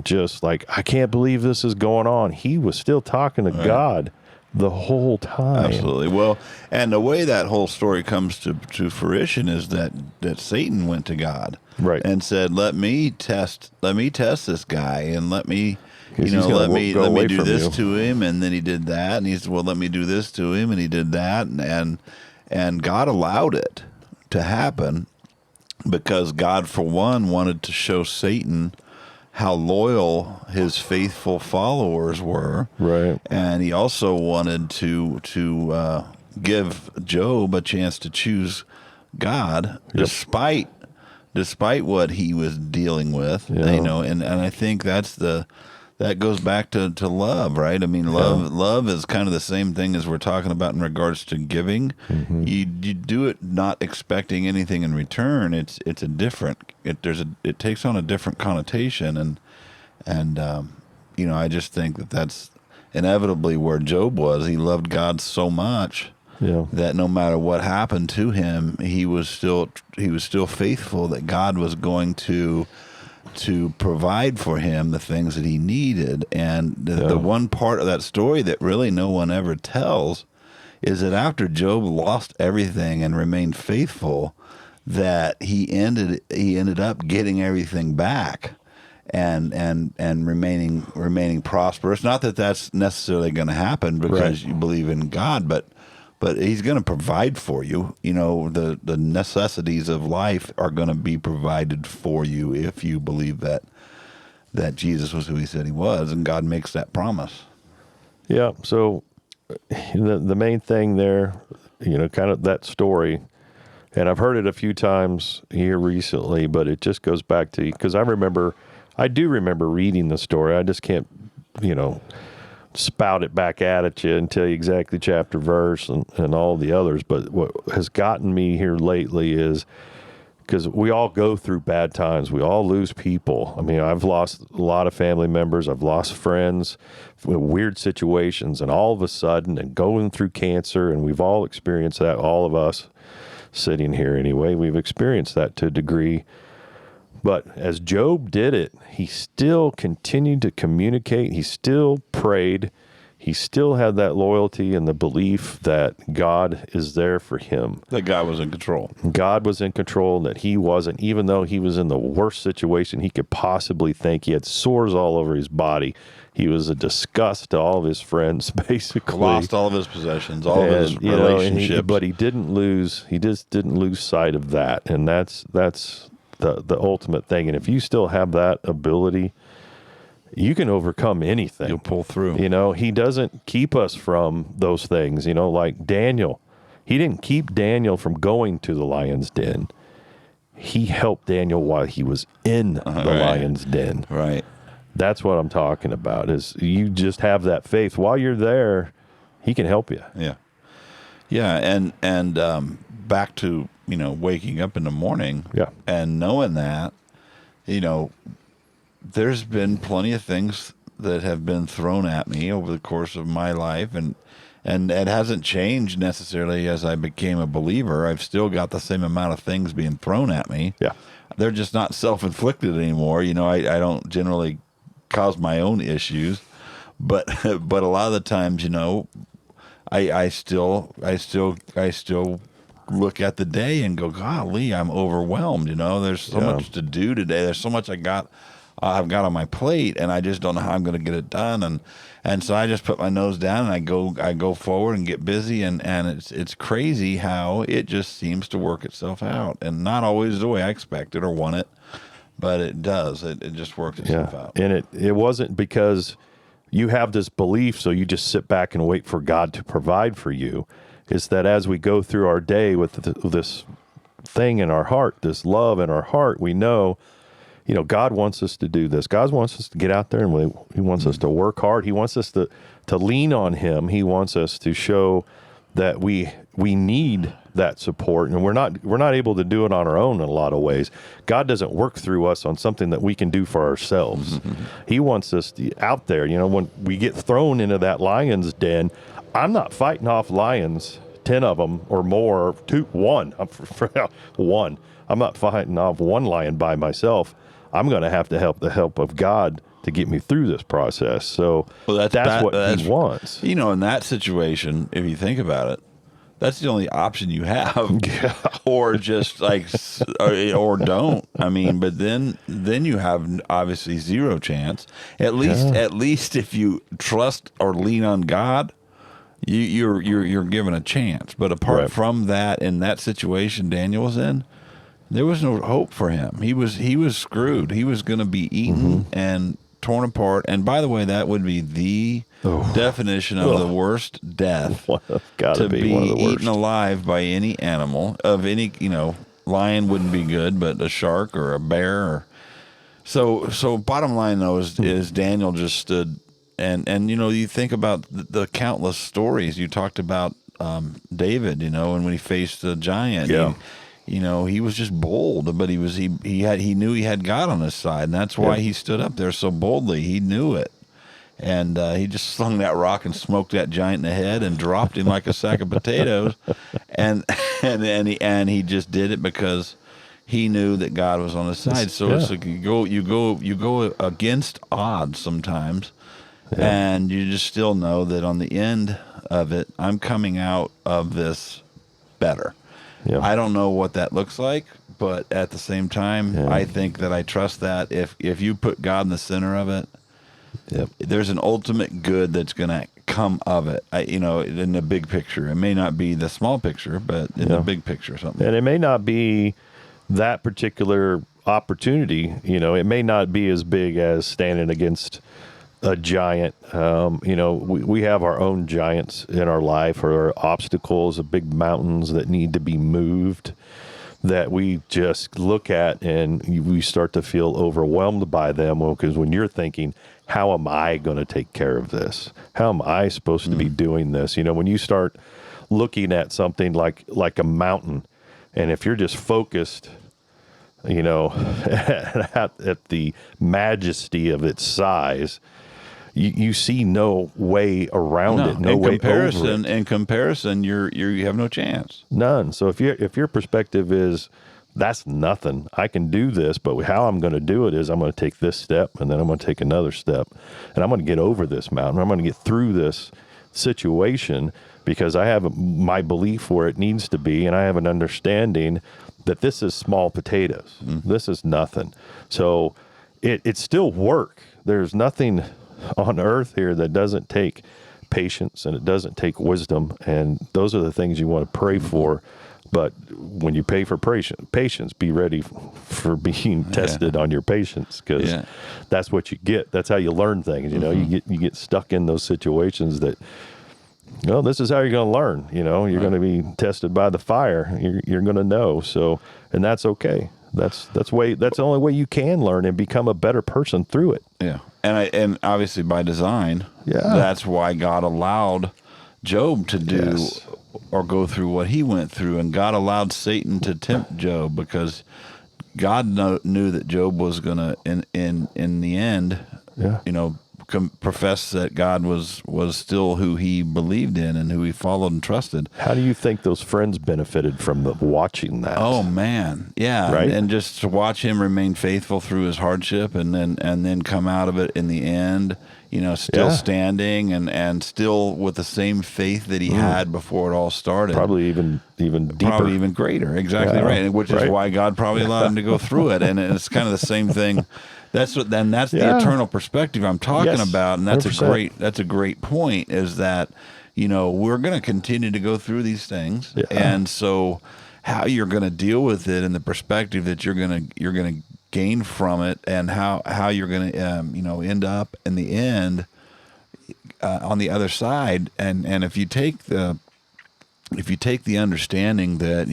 just like, I can't believe this is going on, he was still talking to God the whole time. Absolutely. Well, and the way that whole story comes to fruition is that Satan went to God, Right. and said, "Let me test this guy, and let me, 'Cause he's gonna let me go away do from this you." to him." And then he did that, and he said, "Well, let me do this to him," and he did that, and God allowed it to happen because God, for one, wanted to show Satan how loyal his faithful followers were. Right. And he also wanted to give Job a chance to choose God, despite what he was dealing with. Yeah. And I think that goes back to love, right? I mean, love is kind of the same thing as we're talking about in regards to giving. Mm-hmm. You do it not expecting anything in return. It takes on a different connotation, and I just think that that's inevitably where Job was. He loved God so much that no matter what happened to him, he was still faithful that God was going to provide for him the things that he needed. And the one part of that story that really no one ever tells is that after Job lost everything and remained faithful, that he ended up getting everything back and remaining prosperous. Not that that's necessarily going to happen because you believe in God, but he's going to provide for you. The necessities of life are going to be provided for you if you believe that Jesus was who he said he was, and God makes that promise. Yeah. So the main thing there, kind of that story, and I've heard it a few times here recently, but it just goes back to, because I do remember reading the story. I just can't, spout it back at you and tell you exactly chapter, verse, and all the others. But what has gotten me here lately is, because we all go through bad times. We all lose people. I mean, I've lost a lot of family members. I've lost friends, weird situations, and all of a sudden, and going through cancer, and we've all experienced that. All of us sitting here anyway, we've experienced that to a degree. But as Job did it, he still continued to communicate. He still prayed. He still had that loyalty and the belief that God is there for him. That God was in control. God was in control, and that he wasn't, even though he was in the worst situation he could possibly think. He had sores all over his body. He was a disgust to all of his friends, basically. Lost all of his possessions, all of his relationships. But he didn't lose. He just didn't lose sight of that, and that's the ultimate thing. And if you still have that ability, you can overcome anything. You'll pull through. He doesn't keep us from those things. Like Daniel, he didn't keep Daniel from going to the lion's den. He helped Daniel while he was in the lion's den. Right. That's what I'm talking about, is you just have that faith. While you're there, he can help you. Yeah. Yeah. And back to, waking up in the morning and knowing that, there's been plenty of things that have been thrown at me over the course of my life, and it hasn't changed necessarily as I became a believer. I've still got the same amount of things being thrown at me. Yeah. They're just not self-inflicted anymore. I don't generally cause my own issues, but a lot of the times, I still look at the day and go, golly, I'm overwhelmed. There's so much to do today. There's so much I've got on my plate, and I just don't know how I'm going to get it done. And so I just put my nose down and I go forward and get busy. And it's crazy how it just seems to work itself out, and not always the way I expected or want it. but it does. It just works itself out. And it wasn't because you have this belief, so you just sit back and wait for God to provide for you. It's that as we go through our day with this thing in our heart, this love in our heart, we know, God wants us to do this. God wants us to get out there, and He wants us to work hard. He wants us to lean on Him. He wants us to show that we need that support, and we're not able to do it on our own in a lot of ways. God doesn't work through us on something that we can do for ourselves. He wants us out there. When we get thrown into that lion's den, I'm not fighting off lions, 10 of them or more, one. One. I'm not fighting off one lion by myself. I'm going to have the help of God to get me through this process. So that's what He wants. In that situation, if you think about it, that's the only option you have. Yeah. Or just or don't. I mean, but then you have obviously zero chance. At least if you trust or lean on God, you're given a chance. But apart from that, in that situation Daniel was in, there was no hope for him. He was screwed. He was going to be eaten and torn apart. And by the way, that would be the definition of the worst death. To be eaten alive by any animal of any, lion wouldn't be good, but a shark or a bear. So bottom line though is Daniel just stood and you think about the countless stories you talked about, David, and when he faced the giant. Yeah. He was just bold, but he knew he had God on his side, and that's why he stood up there so boldly. He knew it, and he just slung that rock and smoked that giant in the head and dropped him like a sack of potatoes, and he just did it because he knew that God was on his side. So it's like you go against odds sometimes, and you just still know that on the end of it, I'm coming out of this better. Yeah. I don't know what that looks like, but at the same time, I think that I trust that if you put God in the center of it, there's an ultimate good that's going to come of it. In the big picture, it may not be the small picture, but in the big picture, something. And it may not be that particular opportunity. It may not be as big as standing against a giant. We have our own giants in our life, or obstacles, big mountains that need to be moved, that we just look at and we start to feel overwhelmed by them. Well, because when you're thinking, how am I going to take care of this? How am I supposed to be doing this? When you start looking at something like a mountain, and if you're just focused, at the majesty of its size, you see no way around it, no way over it. In comparison, you have no chance. None. So if your perspective is, that's nothing, I can do this, but how I'm going to do it is I'm going to take this step, and then I'm going to take another step, and I'm going to get over this mountain. I'm going to get through this situation because I have my belief where it needs to be, and I have an understanding that this is small potatoes. This is nothing. So it's still work. There's nothing on earth here that doesn't take patience, and it doesn't take wisdom, and those are the things you want to pray for. But when you pay for patience, be ready for being tested on your patience, because that's what you get. That's how you learn things. You get stuck in those situations that, this is how you're going to learn. You're going to be tested by the fire. You're going to know. So, and that's okay. That's the only way you can learn and become a better person through it. Yeah. And obviously by design, that's why God allowed Job to do or go through what he went through, and God allowed Satan to tempt Job because God knew that Job was going to, in the end, profess that God was still who he believed in and who he followed and trusted. How do you think those friends benefited from watching that? Oh man, yeah, right. And just to watch him remain faithful through his hardship, and then come out of it in the end, still standing and still with the same faith that he had before it all started. Probably even deeper. Probably even greater. Exactly right. Which is why God probably allowed him to go through it. And it's kind of the same thing. That's the eternal perspective I'm talking about, and that's 100%. That's a great point. Is that we're going to continue to go through these things, and so how you're going to deal with it, and the perspective that you're going to gain from it, and how you're going to end up in the end on the other side. And if you take the understanding that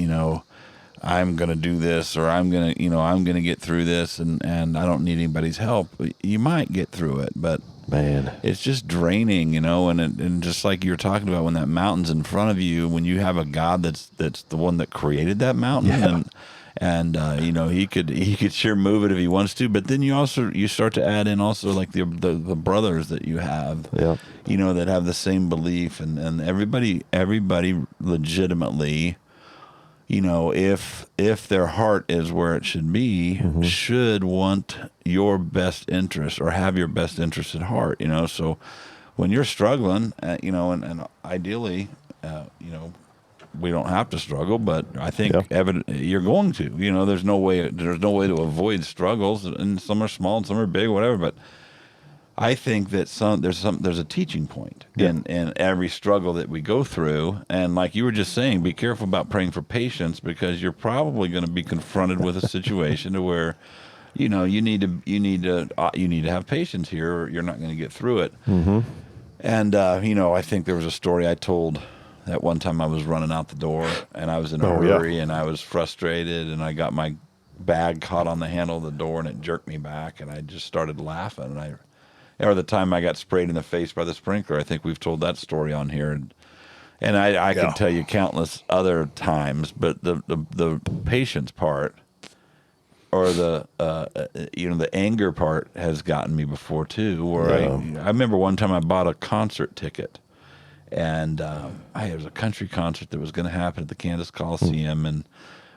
I'm going to do this, or I'm going to get through this, and I don't need anybody's help, you might get through it, but Man, it's just draining, and just like you were talking about, when that mountain's in front of you, when you have a God that's the one that created that mountain, and he could sure move it if he wants to, but then you start to add in also like the brothers that you have, that have the same belief, and everybody legitimately, if their heart is where it should be, should want your best interest or have your best interest at heart, so when you're struggling, and ideally, we don't have to struggle, but I think you're going to, there's no way to avoid struggles, and some are small and some are big, whatever, but I think that there's a teaching point in every struggle that we go through, and like you were just saying, be careful about praying for patience, because you're probably going to be confronted with a situation to where, you need to have patience here, or you're not going to get through it. And I think there was a story I told that one time I was running out the door, and I was in a hurry, and I was frustrated, and I got my bag caught on the handle of the door, and it jerked me back, and I just started laughing, or the time I got sprayed in the face by the sprinkler. I think we've told that story on here, and I can tell you countless other times. But the patience part, or the the anger part, has gotten me before too. Where I remember one time I bought a concert ticket, and it was a country concert that was going to happen at the Kansas Coliseum, and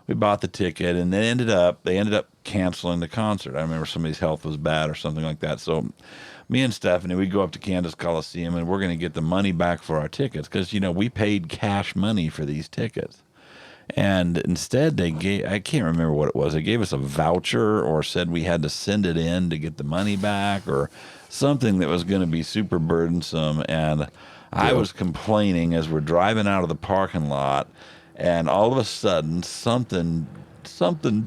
we bought the ticket, and they ended up canceling the concert. I remember somebody's health was bad or something like that. So me and Stephanie, we go up to Kansas Coliseum, and we're going to get the money back for our tickets, because we paid cash money for these tickets. And instead I can't remember what it was. They gave us a voucher, or said we had to send it in to get the money back, or something that was going to be super burdensome. And I was complaining as we're driving out of the parking lot, and all of a sudden something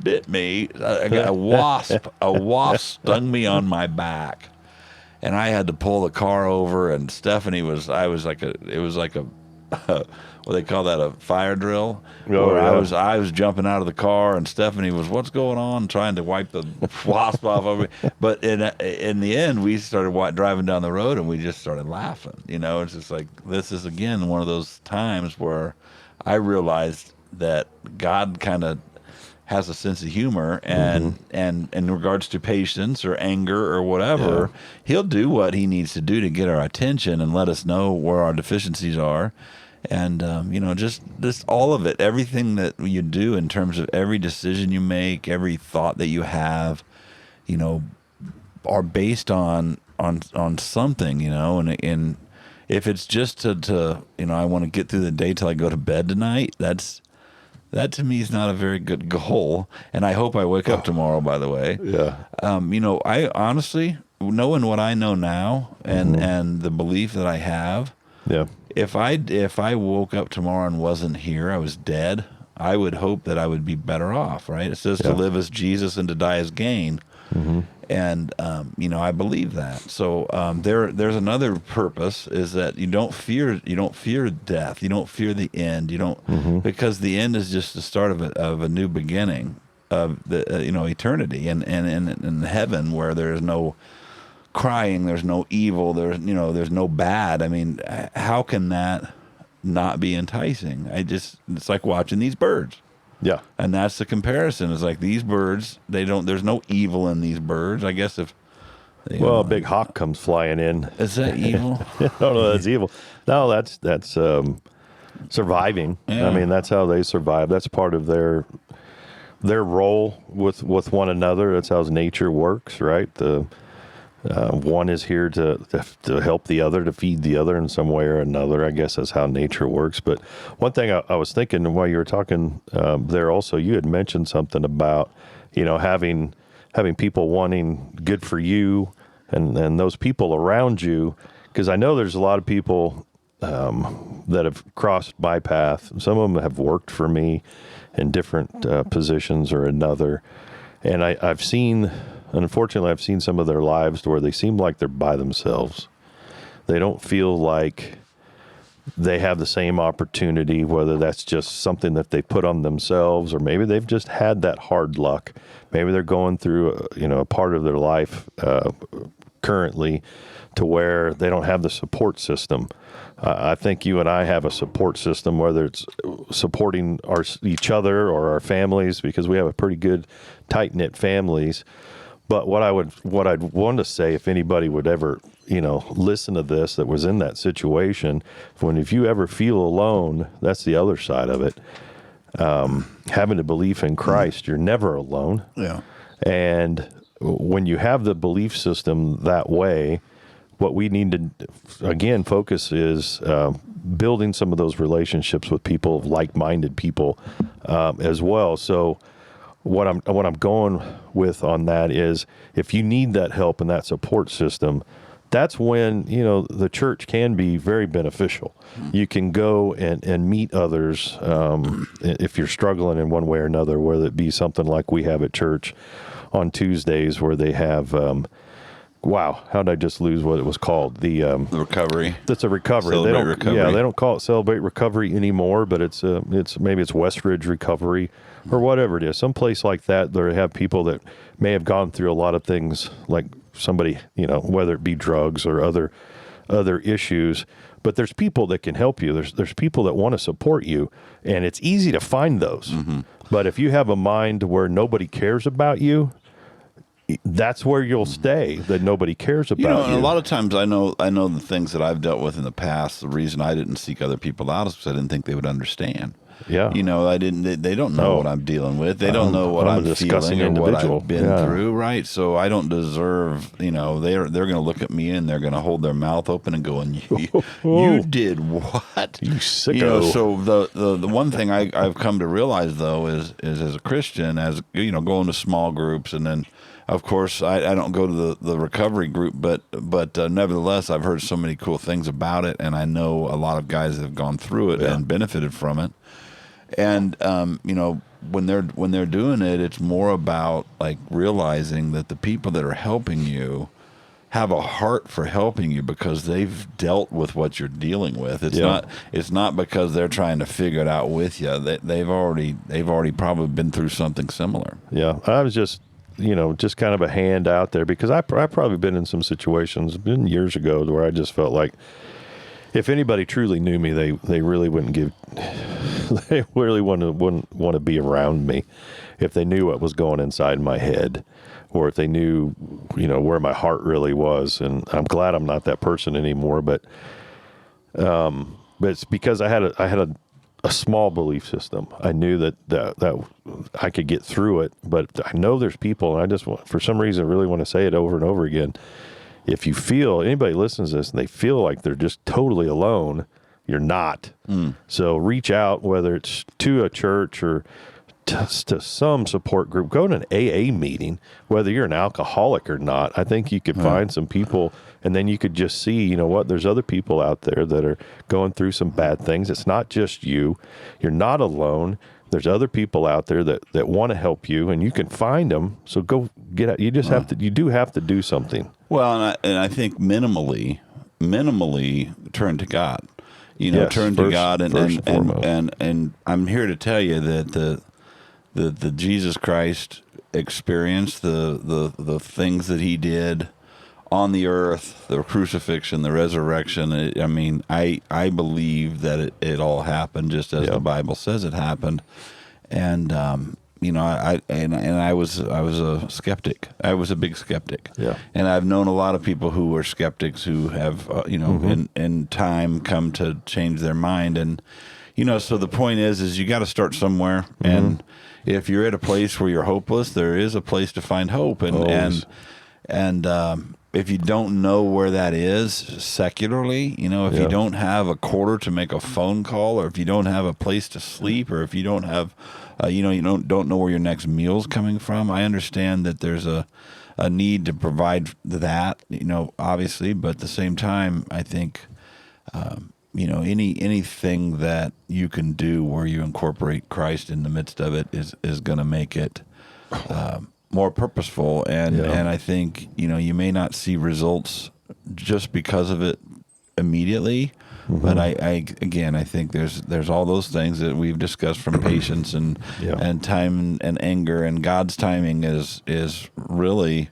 bit me. A wasp stung me on my back, and I had to pull the car over. And Stephanie it was like a what they call that, a fire drill. I was jumping out of the car, and Stephanie was, "What's going on?" trying to wipe the wasp off of me. But in the end, we started driving down the road, and we just started laughing. It's just like, this is again one of those times where I realized that God kind of has a sense of humor, and in regards to patience or anger or whatever, he'll do what he needs to do to get our attention and let us know where our deficiencies are. And, just all of it, everything that you do in terms of every decision you make, every thought that you have, are based on something, and if it's just to I want to get through the day till I go to bed tonight, that to me is not a very good goal. And I hope I wake up tomorrow, by the way. I honestly, knowing what I know now, and the belief that I have, if I woke up tomorrow and wasn't here, I was dead, I would hope that I would be better off, right? It says to live as Jesus and to die as gain. And, I believe that. So there's another purpose, is that you don't fear death. You don't fear the end. You don't, because the end is just the start of a new beginning of the, eternity, and in heaven, where there's no crying, there's no evil, there's no bad. I mean, how can that not be enticing? It's like watching these birds. Yeah. And that's the comparison. It's like these birds, there's no evil in these birds. I guess if a big hawk comes flying in. Is that evil? No, that's evil. No, that's surviving. Yeah. I mean, that's how they survive. That's part of their role with one another. That's how nature works, right? One is here to help the other, to feed the other in some way or another. I guess that's how nature works. But one thing I was thinking while you were talking there, also, you had mentioned something about, having people wanting good for you, and those people around you, because I know there's a lot of people that have crossed my path. Some of them have worked for me in different positions or another. And unfortunately, I've seen some of their lives where they seem like they're by themselves. They don't feel like they have the same opportunity, whether that's just something that they put on themselves, or maybe they've just had that hard luck. Maybe they're going through, a part of their life currently to where they don't have the support system. I think you and I have a support system, whether it's supporting each other or our families, because we have a pretty good tight-knit families. But what I'd want to say, if anybody would ever, listen to this that was in that situation, if you ever feel alone, that's the other side of it. Having a belief in Christ, you're never alone. Yeah. And when you have the belief system that way, what we need to, again, focus is building some of those relationships with people, like-minded people, as well. So what I'm going with on that is, if you need that help and that support system, that's when, the church can be very beneficial. You can go and meet others if you're struggling in one way or another, whether it be something like we have at church on Tuesdays, where they have, wow, how did I just lose what it was called? The recovery. That's a recovery. Celebrate Recovery. Yeah, they don't call it Celebrate Recovery anymore, but it's maybe it's Westridge Recovery or whatever it is. Some place like that, they have people that may have gone through a lot of things, like somebody, whether it be drugs or other issues. But there's people that can help you. There's people that want to support you, and it's easy to find those. Mm-hmm. But if you have a mind where nobody cares about you, that's where you'll stay, that nobody cares about you. And a lot of times I know the things that I've dealt with in the past, the reason I didn't seek other people out is because I didn't think they would understand. Yeah. They don't know what I'm dealing with. They don't know what I'm feeling or what I've been through, right? So I don't deserve, they're going to look at me and they're going to hold their mouth open and go, you did what? You sicko. So the one thing I've come to realize, though, is as a Christian, as, going to small groups, and then, of course, I don't go to the recovery group, but nevertheless, I've heard so many cool things about it, and I know a lot of guys that have gone through it and benefited from it. And when they're doing it, it's more about like realizing that the people that are helping you have a heart for helping you because they've dealt with what you're dealing with. It's not because they're trying to figure it out with you. They've already probably been through something similar. Yeah, I was just kind of a hand out there, because I've probably been in some situations, been years ago, where I just felt like if anybody truly knew me, they really wouldn't they really wouldn't want to be around me if they knew what was going inside my head, or if they knew, where my heart really was. And I'm glad I'm not that person anymore, but it's because I had a small belief system. I knew that I could get through it, but I know there's people, and I just for some reason really want to say it over and over again. If you feel, anybody listens to this and they feel like they're just totally alone, you're not. So reach out, whether it's to a church or to some support group. Go to an AA meeting, whether you're an alcoholic or not. I think you could find some people, and then you could just see, there's other people out there that are going through some bad things. It's not just you. You're not alone. There's other people out there that want to help you, and you can find them. So go get out. You just you do have to do something. Well, and I think minimally turn to God. Turn to God, and I'm here to tell you that the Jesus Christ experience, the things that he did on the earth, the crucifixion, the resurrection. I believe that it all happened just as the Bible says it happened. And I was a skeptic. I was a big skeptic. Yeah. And I've known a lot of people who were skeptics who have in time come to change their mind. And so the point is you got to start somewhere. And if you're at a place where you're hopeless, there is a place to find hope. And if you don't know where that is secularly, if you don't have a quarter to make a phone call, or if you don't have a place to sleep, or if you don't have, you don't know where your next meal's coming from, I understand that there's a need to provide that, obviously, but at the same time, I think, anything that you can do where you incorporate Christ in the midst of it is going to make it more purposeful, and Yeah. and I think you may not see results just because of it immediately. But I think there's all those things that we've discussed, from patience and Yeah. and time and anger, and God's timing is really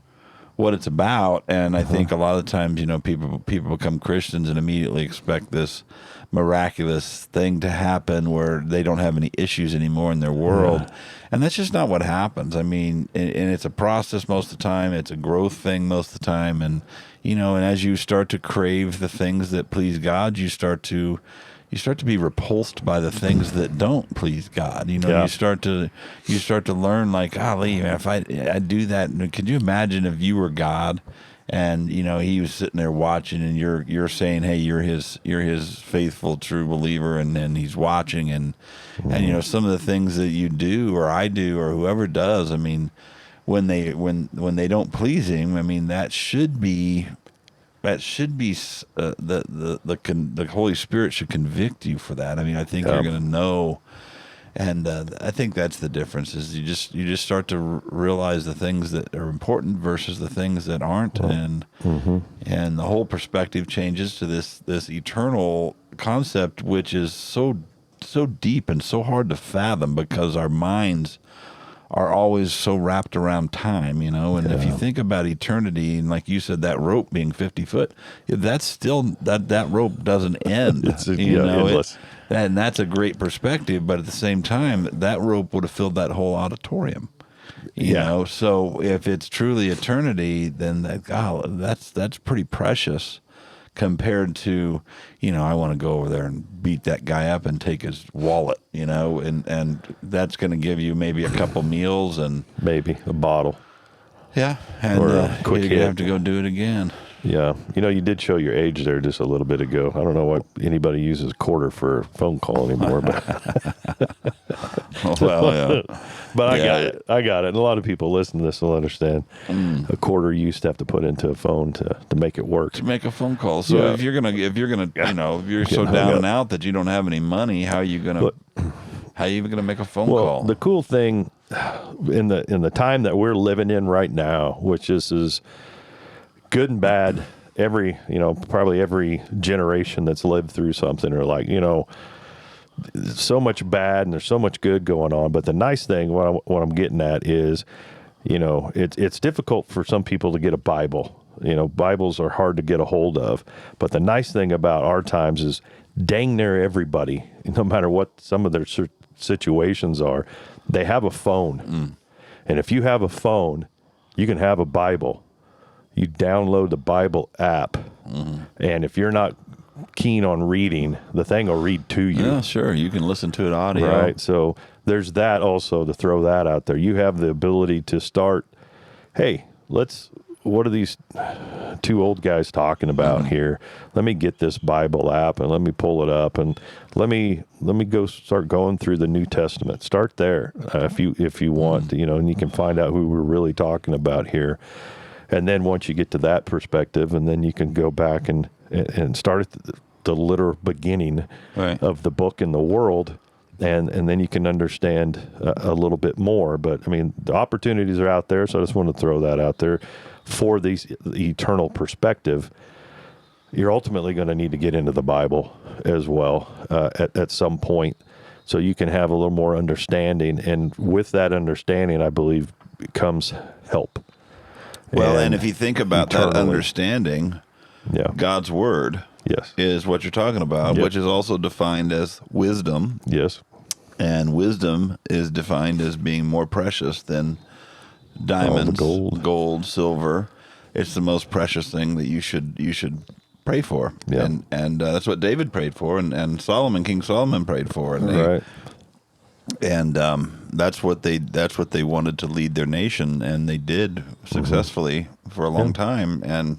what it's about. And I think a lot of times, people become Christians and immediately expect this miraculous thing to happen where they don't have any issues anymore in their world. And that's just not what happens. I mean, and it's a process most of the time. It's a growth thing most of the time. And, and as you start to crave the things that please God, you start to be repulsed by the things that don't please God. Yeah. You start to learn, like, golly, man, if I do that, could you imagine if you were God and he was sitting there watching, and you're saying, hey, you're his faithful true believer, and then he's watching, and some of the things that you do or I do or whoever does, I mean, when they don't please him, I mean, that should be the Holy Spirit should convict you for that. I mean, I think you're going to know, and I think that's the difference. Is you just start to realize the things that are important versus the things that aren't, and the whole perspective changes to this eternal concept, which is so deep and so hard to fathom because our minds are always so wrapped around time, and if you think about eternity, and like you said, that rope being 50 foot, that's still, that rope doesn't end. It's endless. And that's a great perspective, but at the same time, that rope would have filled that whole auditorium. You know, so if it's truly eternity, then that's pretty precious compared to, I want to go over there and beat that guy up and take his wallet, and that's going to give you maybe a couple meals and maybe a bottle. Yeah, and Or a quick you hit. have to go do it again. Yeah. You did show your age there just a little bit ago. I don't know why anybody uses quarter for a phone call anymore, but Well, yeah. but I Yeah. got it. I got it. And a lot of people listening to this will understand. A quarter you used to have to put into a phone to make it work. To make a phone call. So Yeah. if you're gonna, if you're so Getting hung down up. and out that you don't have any money, how are you even gonna make a phone Well, call? the cool thing in the time that we're living in right now, which is good and bad, probably every generation that's lived through something are like, so much bad and there's so much good going on. But the nice thing, what I'm getting at is, it's difficult for some people to get a Bible. Bibles are hard to get a hold of. But the nice thing about our times is dang near everybody, no matter what some of their situations are, they have a phone. And if you have a phone, you can have a Bible. You download the Bible app. And if you're not keen on reading, the thing will read to you. Yeah, sure. You can listen to it audio. Right. So there's that also, to throw that out there. You have the ability to start, hey, what are these two old guys talking about here? Let me get this Bible app and let me pull it up and let me go start going through the New Testament. Start there if you want, and you can find out who we're really talking about here. And then once you get to that perspective, and then you can go back and start at the literal beginning Right. of the book and the world, and then you can understand a little bit more. But I mean, the opportunities are out there, so I just want to throw that out there for the eternal perspective. You're ultimately going to need to get into the Bible as well at some point, so you can have a little more understanding. And with that understanding, I believe comes help. Well, and if you think about that eternally. understanding, Yeah. God's word Yes. is what you're talking about, Yep. which is also defined as wisdom. Yes. And wisdom is defined as being more precious than diamonds, gold. silver. It's the most precious thing that you should pray for. Yeah. And that's what David prayed for, and King Solomon prayed for, and Right. that's what they wanted to lead their nation, and they did successfully for a long time. And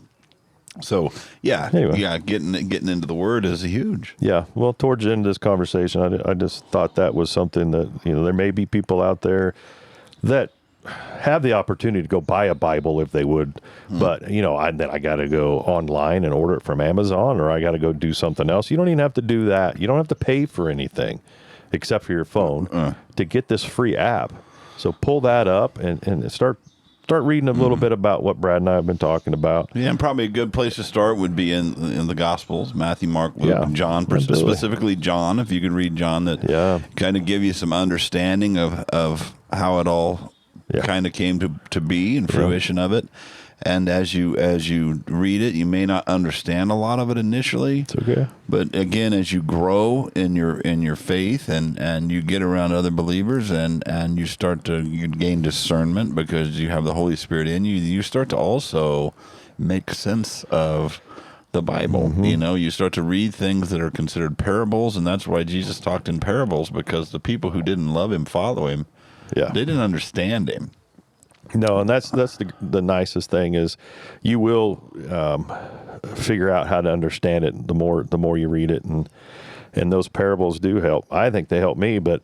so, Anyway. getting into the Word is huge. Yeah. Well, towards the end of this conversation, I just thought that was something that, there may be people out there that have the opportunity to go buy a Bible if they would, but then I got to go online and order it from Amazon, or I got to go do something else. You don't even have to do that. You don't have to pay for anything except for your phone to get this free app. So pull that up and start start reading a little bit about what Brad and I have been talking about. Yeah, and probably a good place to start would be in the Gospels, Matthew, Mark, Luke, Yeah, and John, absolutely. specifically John. If you could read John, that kind of give you some understanding of how it all kind of came to be and fruition of it. And as you read it, you may not understand a lot of it initially. It's okay. But again, as you grow in your faith and you get around other believers and you gain discernment because you have the Holy Spirit in you, you start to also make sense of the Bible. Mm-hmm. You know, you start to read things that are considered parables, and that's why Jesus talked in parables, because the people who didn't love him, follow him, they didn't understand him. No, and that's the nicest thing is you will figure out how to understand it the more you read it, and those parables do help. I think they help me, but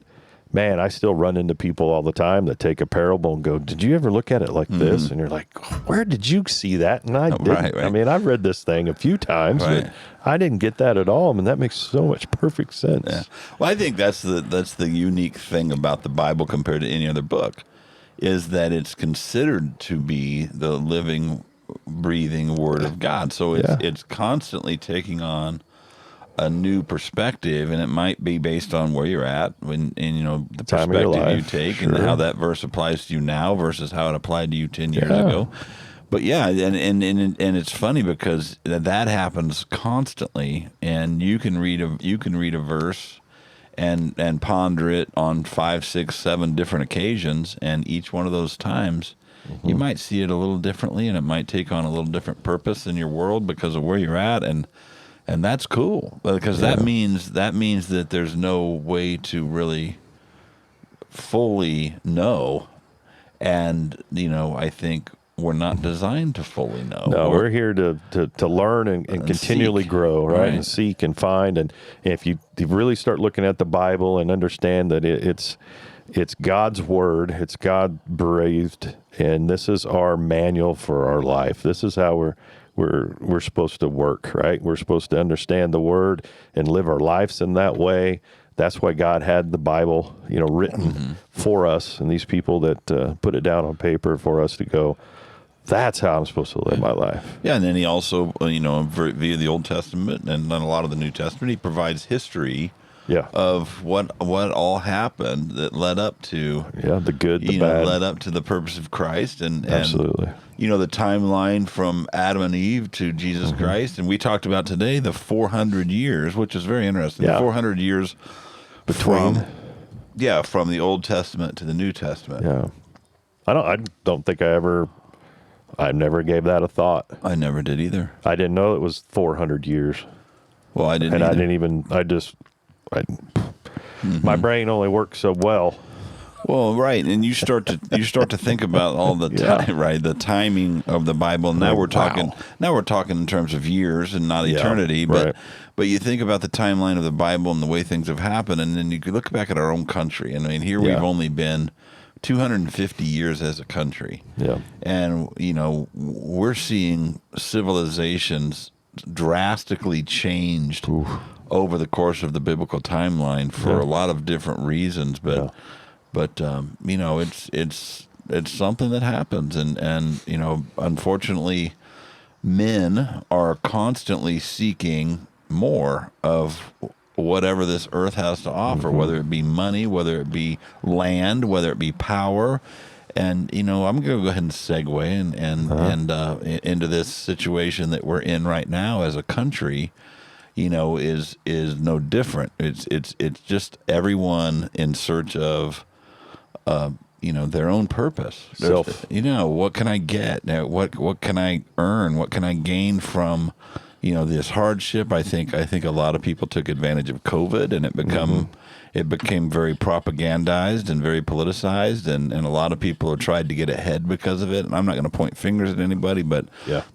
man, I still run into people all the time that take a parable and go, "Did you ever look at it like this?" And you're like, "Where did you see that?" And I didn't. Right. I mean, I've read this thing a few times, but I didn't get that at all. I mean, that makes so much perfect sense. Yeah. Well, I think that's the unique thing about the Bible compared to any other book, is that it's considered to be the living, breathing Word of God. So it's constantly taking on a new perspective, and it might be based on where you're at and the Time of your perspective you life, take sure. and how that verse applies to you now versus how it applied to you 10 years ago. But and it's funny because that happens constantly, and you can read a verse and ponder it on 5, 6, 7 different occasions, and each one of those times you might see it a little differently, and it might take on a little different purpose in your world because of where you're at, and that's cool, because that means that there's no way to really fully know, and I think we're not designed to fully know. No, we're here to learn and continually seek, grow, right? right? And seek and find. And if you really start looking at the Bible and understand that it's God's word, it's God breathed, and this is our manual for our life. This is how we're supposed to work, right? We're supposed to understand the word and live our lives in that way. That's why God had the Bible, written for us, and these people that put it down on paper for us to go, that's how I'm supposed to live my life. Yeah, and then he also, via the Old Testament and then a lot of the New Testament, he provides history of what all happened that led up to the good, the bad, led up to the purpose of Christ, and absolutely, the timeline from Adam and Eve to Jesus Christ, and we talked about today the 400 years, which is very interesting. The 400 years between, from the Old Testament to the New Testament. Yeah, I don't think I never gave that a thought. I never did either. I didn't know it was 400 years. Well, I didn't. And either. My brain only works so well. Well, right, and you start to think about all the time, right? The timing of the Bible. Now we're talking in terms of years and not eternity. But you think about the timeline of the Bible and the way things have happened, and then you could look back at our own country. And I mean, here we've only been 250 years as a country. Yeah. And, we're seeing civilizations drastically changed over the course of the biblical timeline for a lot of different reasons. But it's something that happens. And unfortunately, men are constantly seeking more of whatever this earth has to offer, whether it be money, whether it be land, whether it be power. And, I'm going to go ahead and segue and into this situation that we're in right now as a country, is no different. It's just everyone in search of, their own purpose. Self. What can I get? What can I earn? What can I gain from this hardship? I think a lot of people took advantage of COVID, and it became very propagandized and very politicized, and a lot of people have tried to get ahead because of it. And I'm not going to point fingers at anybody, but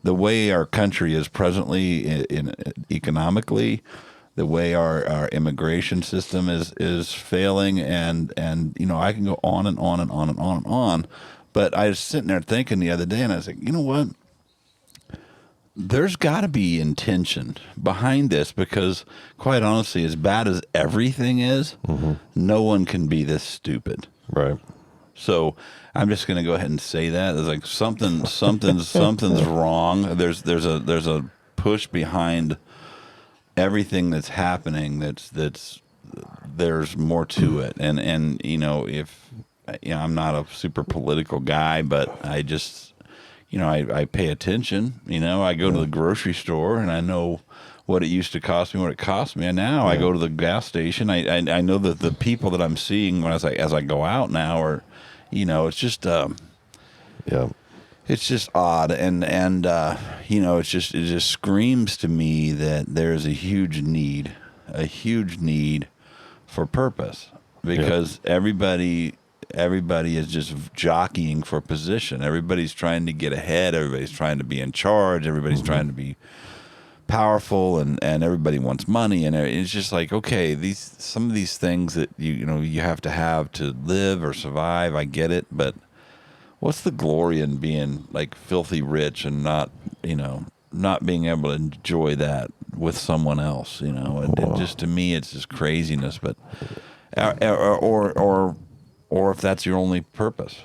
the way our country is presently in economically, the way our immigration system is failing, and I can go on and on and on and on and on. But I was sitting there thinking the other day, and I was like, you know what? There's got to be intention behind this, because quite honestly, as bad as everything is, no one can be this stupid. Right. So I'm just going to go ahead and say that. There's like something's wrong. There's a push behind everything that's happening. There's more to it. And if I'm not a super political guy, but I just I pay attention. I go to the grocery store and I know what it used to cost me, what it cost me. And now I go to the gas station. I know that the people that I'm seeing as I go out now are, it's just it's just odd, and it just screams to me that there's a huge need for purpose, because everybody is just jockeying for position. Everybody's trying to get ahead. Everybody's trying to be in charge. Everybody's trying to be powerful, and everybody wants money, and it's just like, okay, some of these things that you have to live or survive. I get it, but what's the glory in being like filthy rich and not being able to enjoy that with someone else? And just, to me, it's just craziness. But or if that's your only purpose.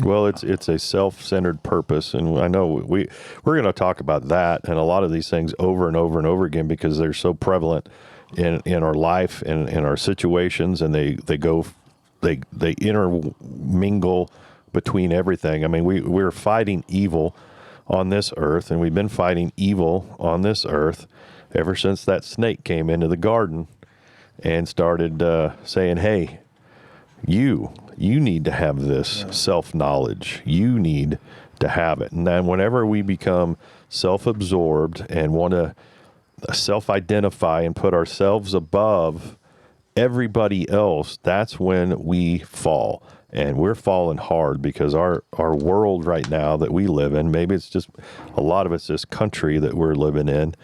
Well, it's a self-centered purpose, and I know we're going to talk about that and a lot of these things over and over and over again, because they're so prevalent in our life and in our situations, and they intermingle between everything. I mean, we're fighting evil on this earth, and we've been fighting evil on this earth ever since that snake came into the garden and started saying, "Hey, you need to have this self-knowledge. You need to have it." And then whenever we become self-absorbed and want to self-identify and put ourselves above everybody else, that's when we fall. And we're falling hard, because our world right now that we live in, maybe it's just a lot of it's this country that we're living in,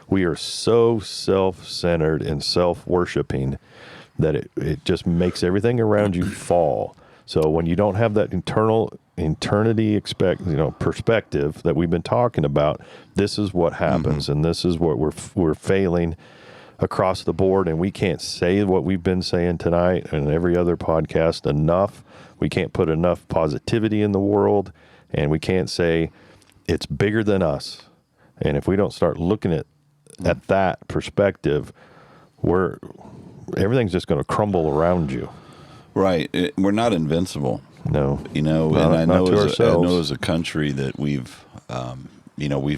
we are so self-centered and self-worshiping that it just makes everything around you fall. So when you don't have that eternity perspective that we've been talking about, this is what happens, and this is what we're failing across the board. And we can't say what we've been saying tonight and every other podcast enough. We can't put enough positivity in the world, and we can't say it's bigger than us. And if we don't start looking at that perspective, everything's just going to crumble around you. Right. We're not invincible. No. And I know as a country that we've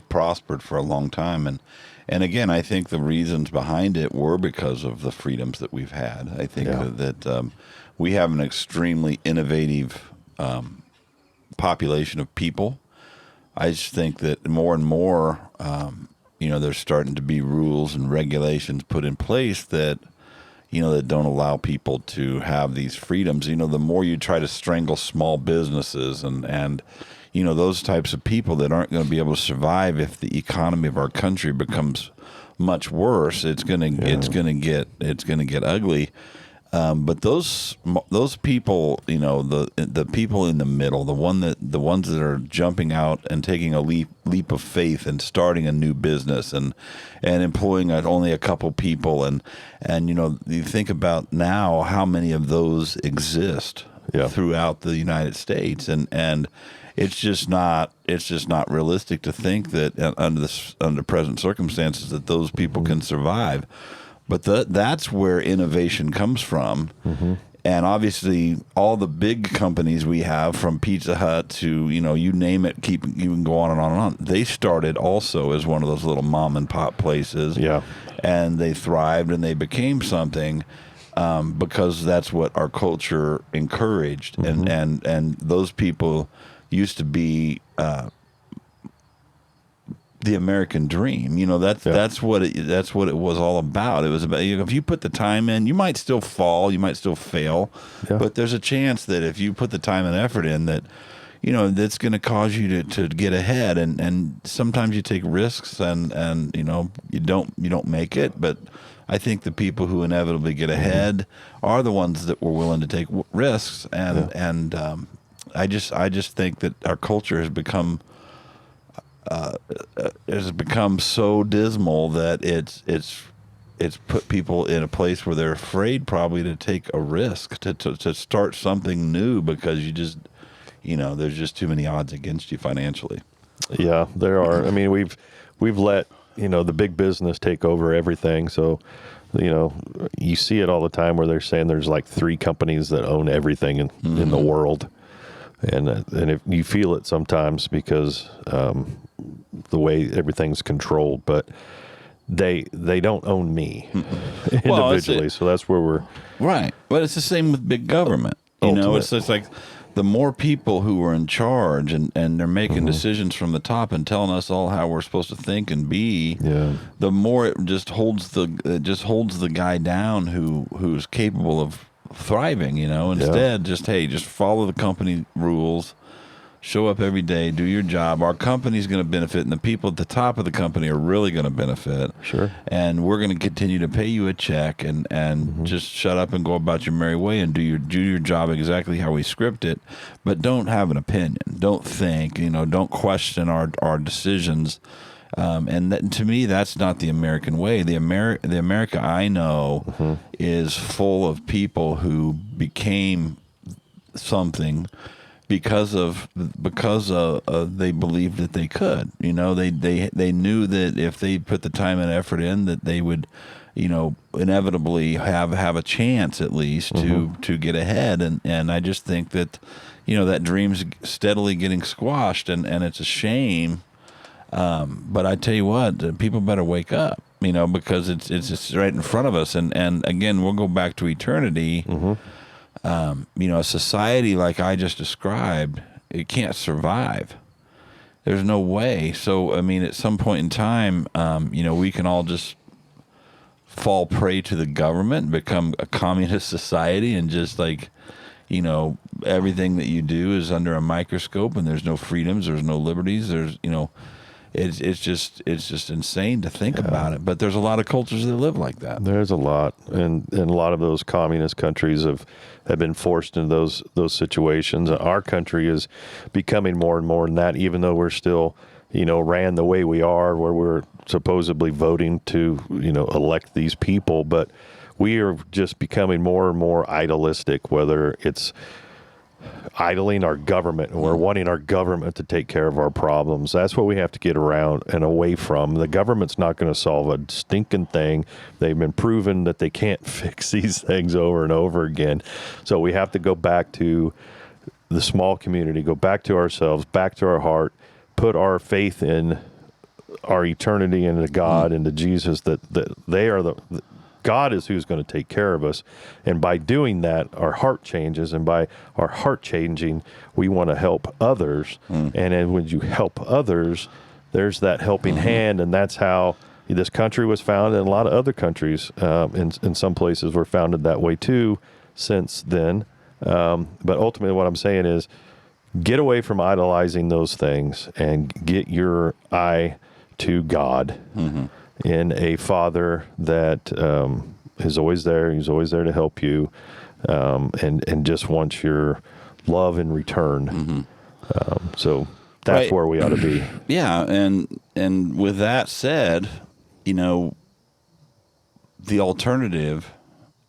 prospered for a long time. And again, I think the reasons behind it were because of the freedoms that we've had. I think that we have an extremely innovative population of people. I just think that more and more, there's starting to be rules and regulations put in place that don't allow people to have these freedoms. The more you try to strangle small businesses and those types of people that aren't going to be able to survive if the economy of our country becomes much worse, it's going to get ugly. But those people, the people in the middle, the ones that are jumping out and taking a leap of faith and starting a new business and employing only a couple people, and you think about now how many of those exist throughout the United States, and it's just not realistic to think that under present circumstances that those people can survive. But that's where innovation comes from. And obviously, all the big companies we have, from Pizza Hut to, you name it, you can go on and on and on. They started also as one of those little mom and pop places. Yeah. And they thrived and they became something because that's what our culture encouraged. And those people used to be the American dream. That's what it was all about. It was about, if you put the time in, you might still fall, you might still fail, but there's a chance that if you put the time and effort in, that that's going to cause you to get ahead. And sometimes you take risks and you don't make it, but I think the people who inevitably get ahead are the ones that were willing to take risks. And I just think that our culture has become so dismal that it's it's put people in a place where they're afraid probably to take a risk to start something new because you just, there's just too many odds against you financially. Yeah, there are. I mean, we've let, the big business take over everything. So, you see it all the time where they're saying there's like 3 companies that own everything in the world. And if you feel it sometimes because the way everything's controlled, but they don't own me individually. So that's where we're right. But it's the same with big government. It's just like the more people who are in charge and they're making decisions from the top and telling us all how we're supposed to think and be, the more it just holds the guy down who's capable of thriving. Instead, just follow the company rules. Show up every day, do your job. Our company's going to benefit, and the people at the top of the company are really going to benefit. Sure. And we're going to continue to pay you a check, and just shut up and go about your merry way and do your job exactly how we script it. But don't have an opinion. Don't think. Don't question our decisions. And to me, that's not the American way. The America I know is full of people who became something because they believed that they could. They knew that if they put the time and effort in, that they would, inevitably have a chance at least to get ahead. And I just think that, that dream's steadily getting squashed, and it's a shame. But I tell you what, people better wake up, because it's right in front of us. And again, we'll go back to eternity. A society like I just described, it can't survive. There's no way. So, at some point in time, we can all just fall prey to the government, become a communist society, and just everything that you do is under a microscope, and there's no freedoms, there's no liberties, it's just insane to think about it. But there's a lot of cultures that live like that. There's a lot, and a lot of those communist countries have been forced into those situations. Our country is becoming more and more than that, even though we're still, ran the way we are, where we're supposedly voting to, elect these people. But we are just becoming more and more idealistic, whether it's idling our government, and we're wanting our government to take care of our problems. That's what we have to get around and away from. The government's not going to solve a stinking thing. They've been proven that they can't fix these things over and over again. So we have to go back to the small community, go back to ourselves, back to our heart, put our faith in our eternity and to God and to Jesus, that they are God is who's going to take care of us. And by doing that, our heart changes. And by our heart changing, we want to help others. And then when you help others, there's that helping hand. And that's how this country was founded. And a lot of other countries in some places were founded that way too since then. But ultimately what I'm saying is get away from idolizing those things and get your eye to God. In a Father that is always there. He's always there to help you, and just wants your love in return. So that's where we ought to be. Yeah, and with that said, the alternative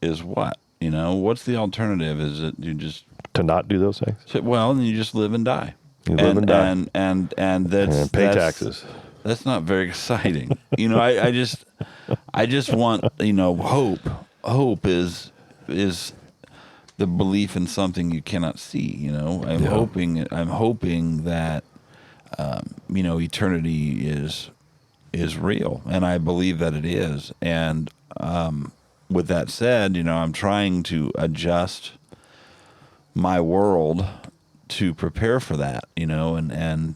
is what? What's the alternative? Is it you just to not do those things? Well, then you just live and die. You live and die, and that's pay taxes. That's not very exciting. I just want, hope. Hope is the belief in something you cannot see. I'm hoping that eternity is real, and I believe that it is. And with that said, I'm trying to adjust my world to prepare for that. And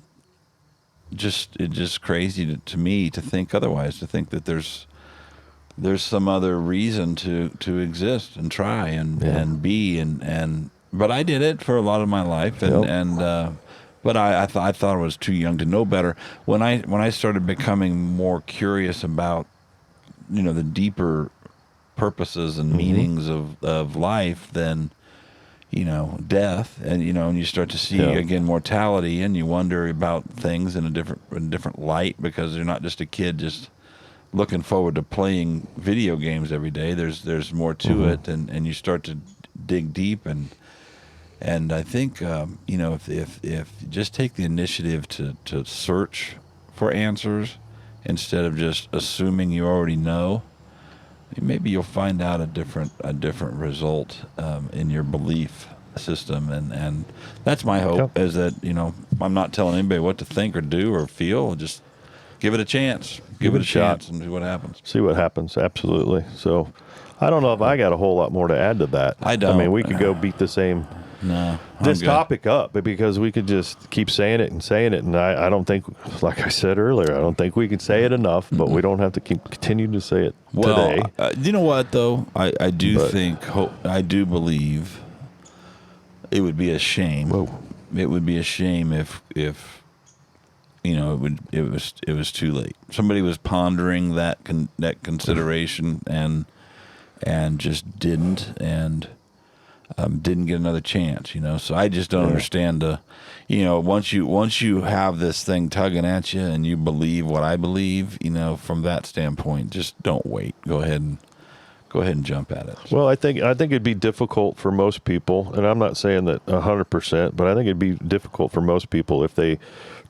it's just crazy to me to think otherwise, to think that there's some other reason to exist and try and be but I did it for a lot of my life but I thought I was too young to know better. When I started becoming more curious about the deeper purposes and meanings of life than death, and and you start to see again mortality, and you wonder about things in a different light, because you're not just a kid just looking forward to playing video games every day. There's more to it, and you start to dig deep, and I think if you just take the initiative to search for answers instead of just assuming you already know, maybe you'll find out a different result in your belief system, and that's my hope. Is that I'm not telling anybody what to think or do or feel. Just give it a chance. Give it a chance and see what happens. See what happens. Absolutely. So, I don't know if I got a whole lot more to add to that. I don't. I mean, we could go beat the same this topic up, but because we could just keep saying it, and I don't think, like I said earlier, I don't think we can say it enough, but we don't have to continue to say it today. You know what though? I do believe it would be a shame. Whoa. It would be a shame if it was too late. Somebody was pondering that consideration and just didn't get another chance. So I just don't understand once you have this thing tugging at you and you believe what I believe, from that standpoint, just don't wait. Go ahead and jump at it. Well, I think it'd be difficult for most people, and I'm not saying that 100%, but I think it'd be difficult for most people if they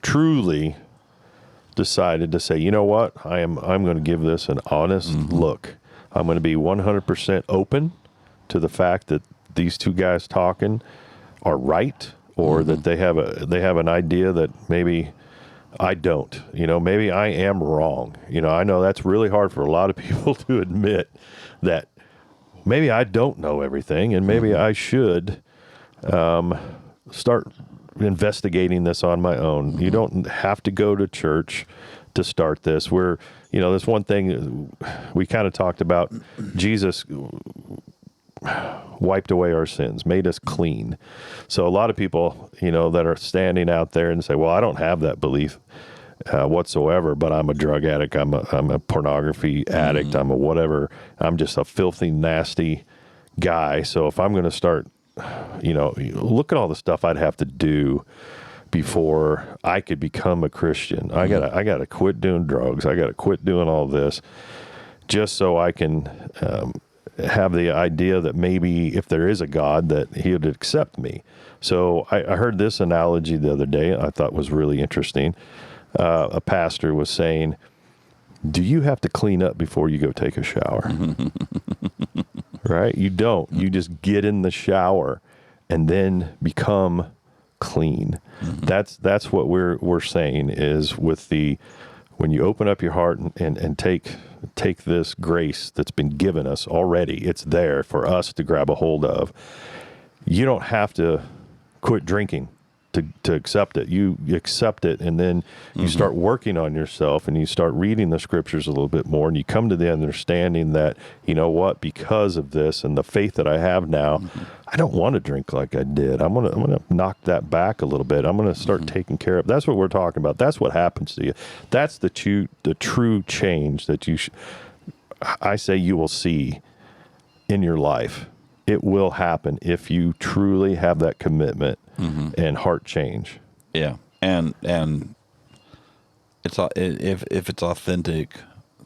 truly decided to say, you know what, I'm going to give this an honest look. I'm going to be 100% open to the fact that these two guys talking are right, or that they have an idea that maybe I don't. Maybe I am wrong. I know that's really hard for a lot of people to admit that maybe I don't know everything, and maybe I should start investigating this on my own. You don't have to go to church to start this. There's one thing we kind of talked about. Jesus wiped away our sins, made us clean. So a lot of people, that are standing out there and say, well, I don't have that belief whatsoever, but I'm a drug addict. I'm a pornography addict. I'm a whatever. I'm just a filthy, nasty guy. So if I'm going to start, look at all the stuff I'd have to do before I could become a Christian. I gotta quit doing drugs. I gotta quit doing all this just so I can have the idea that maybe if there is a God, that he would accept me. So I heard this analogy the other day I thought was really interesting. A pastor was saying, do you have to clean up before you go take a shower? Right? You don't. You just get in the shower and then become clean. That's what we're saying is when you open up your heart and take this grace that's been given us already, it's there for us to grab a hold of. You don't have to quit drinking to accept it. You accept it, and then you start working on yourself, and you start reading the scriptures a little bit more, and you come to the understanding that, you know what, because of this and the faith that I have now, I don't want to drink like I did. I'm gonna knock that back a little bit. I'm gonna start taking care of. That's what we're talking about. That's what happens to you. That's the true change that I say you will see in your life. It will happen if you truly have that commitment and heart change. Yeah, and it's if it's authentic,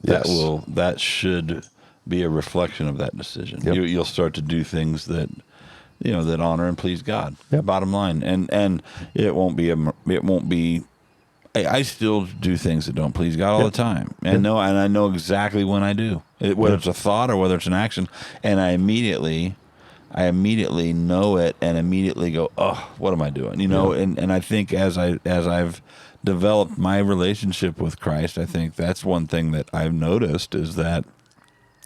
that should be a reflection of that decision. Yep. You'll start to do things that that honor and please God. Yep. Bottom line, and it won't be. I still do things that don't please God all the time, and I know exactly when I do, whether it's a thought or whether it's an action, and I immediately know it and immediately go, oh, what am I doing? And I think as I've developed my relationship with Christ, I think that's one thing that I've noticed is that,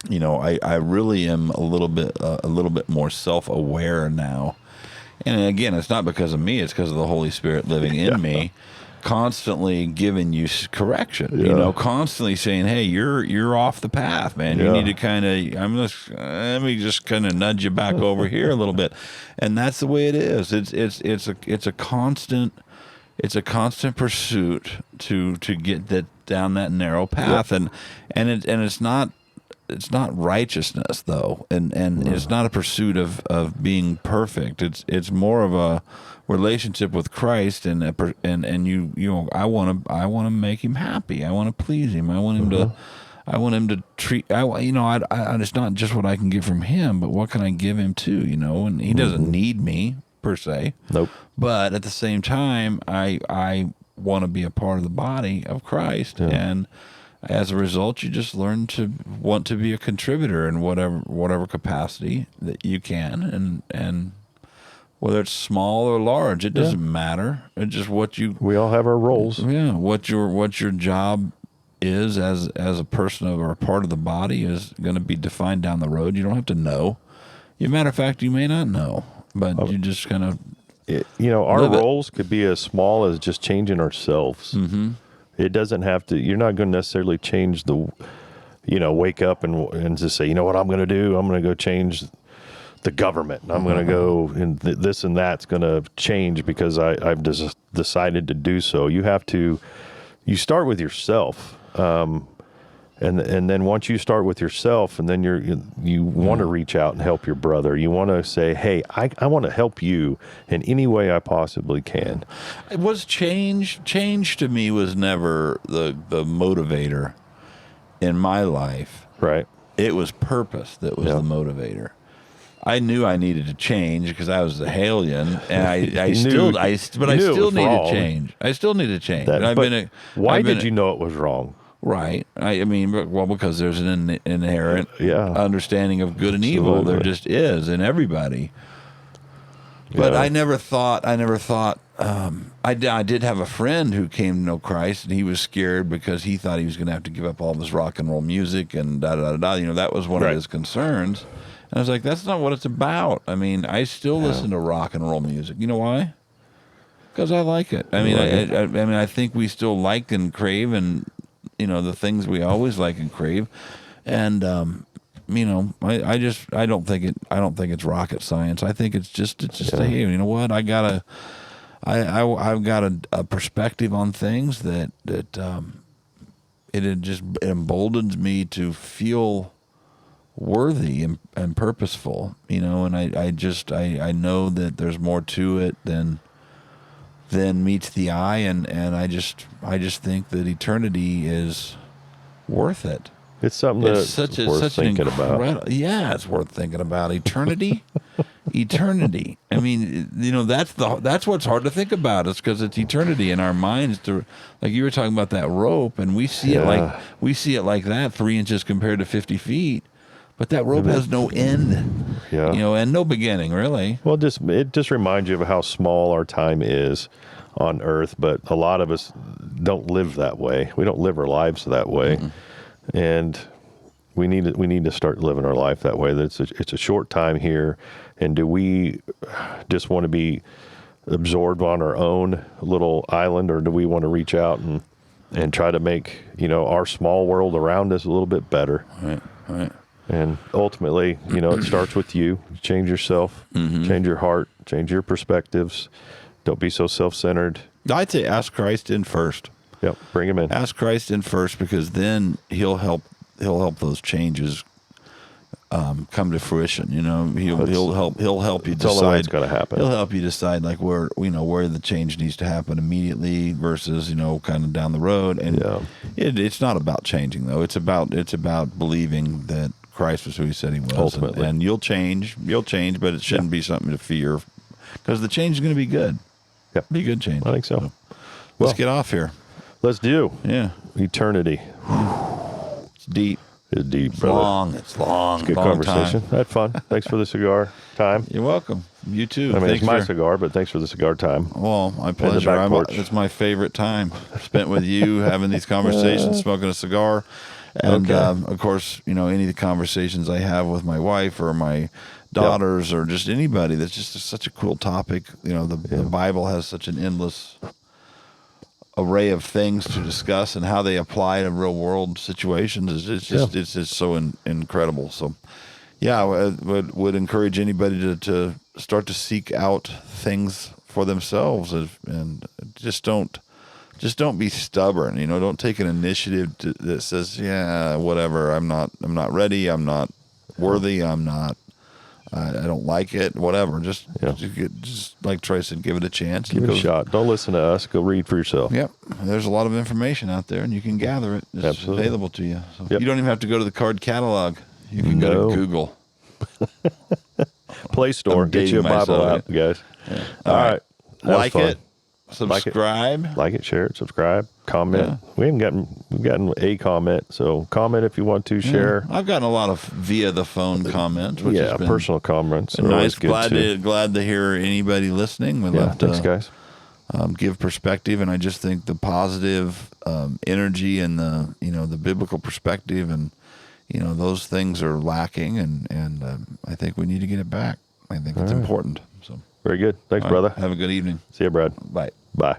I really am a little bit more self-aware now. And again, it's not because of me, it's because of the Holy Spirit living in me, constantly giving you correction, constantly saying, hey, you're off the path, man. You need to let me just kind of nudge you back over here a little bit. And that's the way it is. It's a constant pursuit to get that down that narrow path. And it's not righteousness though. And it's not a pursuit of being perfect. It's more of a relationship with Christ, and I want to make him happy. I want to please him. I want him I want him to treat. It's not just what I can give from him, but what can I give him too? And he doesn't need me per se. Nope. But at the same time, I want to be a part of the body of Christ, and as a result, you just learn to want to be a contributor in whatever capacity that you can, and whether it's small or large, it doesn't matter. It's just what you. We all have our roles. Yeah, what your job is as a person or a part of the body is going to be defined down the road. You don't have to know. As a matter of fact, you may not know, but you just kind of. Our Live it. roles could be as small as just changing ourselves. Mm-hmm. It doesn't have to. You're not going to necessarily change the. Wake up and just say, you know what I'm going to do? I'm going to go change the government. I'm going to go and this and that's going to change because I've just decided to do so. You have to. You start with yourself. And then once you start with yourself, and then you want to reach out and help your brother. You want to say, hey, I want to help you in any way I possibly can. It was change. Change to me was never the motivator in my life. Right. It was purpose that was the motivator. I knew I needed to change because I was a hellion, and I still need to change. I still need to change. Why did you know it was wrong? Right. Because there's an inherent understanding of good and evil. Absolutely. There just is in everybody. But I never thought. I did have a friend who came to know Christ, and he was scared because he thought he was going to have to give up all of his rock and roll music and da da da da. That was one of his concerns. And I was like, that's not what it's about. I still listen to rock and roll music. You know why? Because I like it. I think we still like and crave and the things we always like and crave, and I don't think it's rocket science. I think it's just hey, you know what? I've got a perspective on things that it emboldens me to feel worthy and purposeful, and I know that there's more to it than meets the eye, and I just think that eternity is worth it. It's something that's worth thinking about. Yeah, it's worth thinking about. Eternity. Eternity. That's what's hard to think about. It's because it's eternity in our minds. Like you were talking about that rope, and we see it like that, 3 inches compared to 50 feet. But that rope has no end, and no beginning, really. Well, it just reminds you of how small our time is on Earth. But a lot of us don't live that way. We don't live our lives that way, and we need to start living our life that way. It's a short time here, and do we just want to be absorbed on our own little island, or do we want to reach out and try to make our small world around us a little bit better? Right. And ultimately, it starts with you. Change yourself, change your heart, change your perspectives. Don't be so self-centered. I'd say ask Christ in first. Yep, bring him in. Ask Christ in first, because then he'll help those changes come to fruition. He'll help you decide. It's going to happen. He'll help you decide where the change needs to happen immediately versus kind of down the road. And it's not about changing though. It's about believing that Christ was who he said he was. Ultimately. And you'll change, but it shouldn't be something to fear, because the change is going to be good. Yep. Be good change. I think so. Let's get off here. Let's do. Yeah. Eternity. It's deep. It's deep, It's brother. long. It's long. It's a good long conversation. Time. I had fun. Thanks for the cigar time. You're welcome. You too. It's my cigar, but thanks for the cigar time. Well, my the pleasure. back porch. It's my favorite time spent with you, having these conversations, smoking a cigar. And, of course, any of the conversations I have with my wife or my daughters or just anybody, that's just such a cool topic. The Bible has such an endless array of things to discuss, and how they apply to real world situations it's just so incredible. So I would encourage anybody to start to seek out things for themselves, and just don't be stubborn. Don't take an initiative that says, whatever, I'm not ready, I'm not worthy, I'm not I don't like it, whatever. Just, Yeah. just like Troy said, give it a chance. Give it a Because- shot. Don't listen to us. Go read for yourself. Yep. There's a lot of information out there, and you can gather it. It's Absolutely. available to you. So Yep. you don't even have to go to the card catalog. You can go No. to Google. Play Store. I'm Get you a dating Bible myself, app, guys. All All right. right. That was Like fun. it, Like it. subscribe. Like it, share it, subscribe, comment. Yeah. We've gotten a comment, so comment if you want to share. I've gotten a lot of via the phone comments, which Yeah, has been personal comments. Are always nice. good Glad to hear anybody listening. We Yeah, love to thanks, guys. give perspective, and I just think the positive energy and the biblical perspective, and those things are lacking, and I think we need to get it back. I think it's important. So, Very good. Thanks, all right. brother. Have a good evening. See you, Brad. Bye. Bye.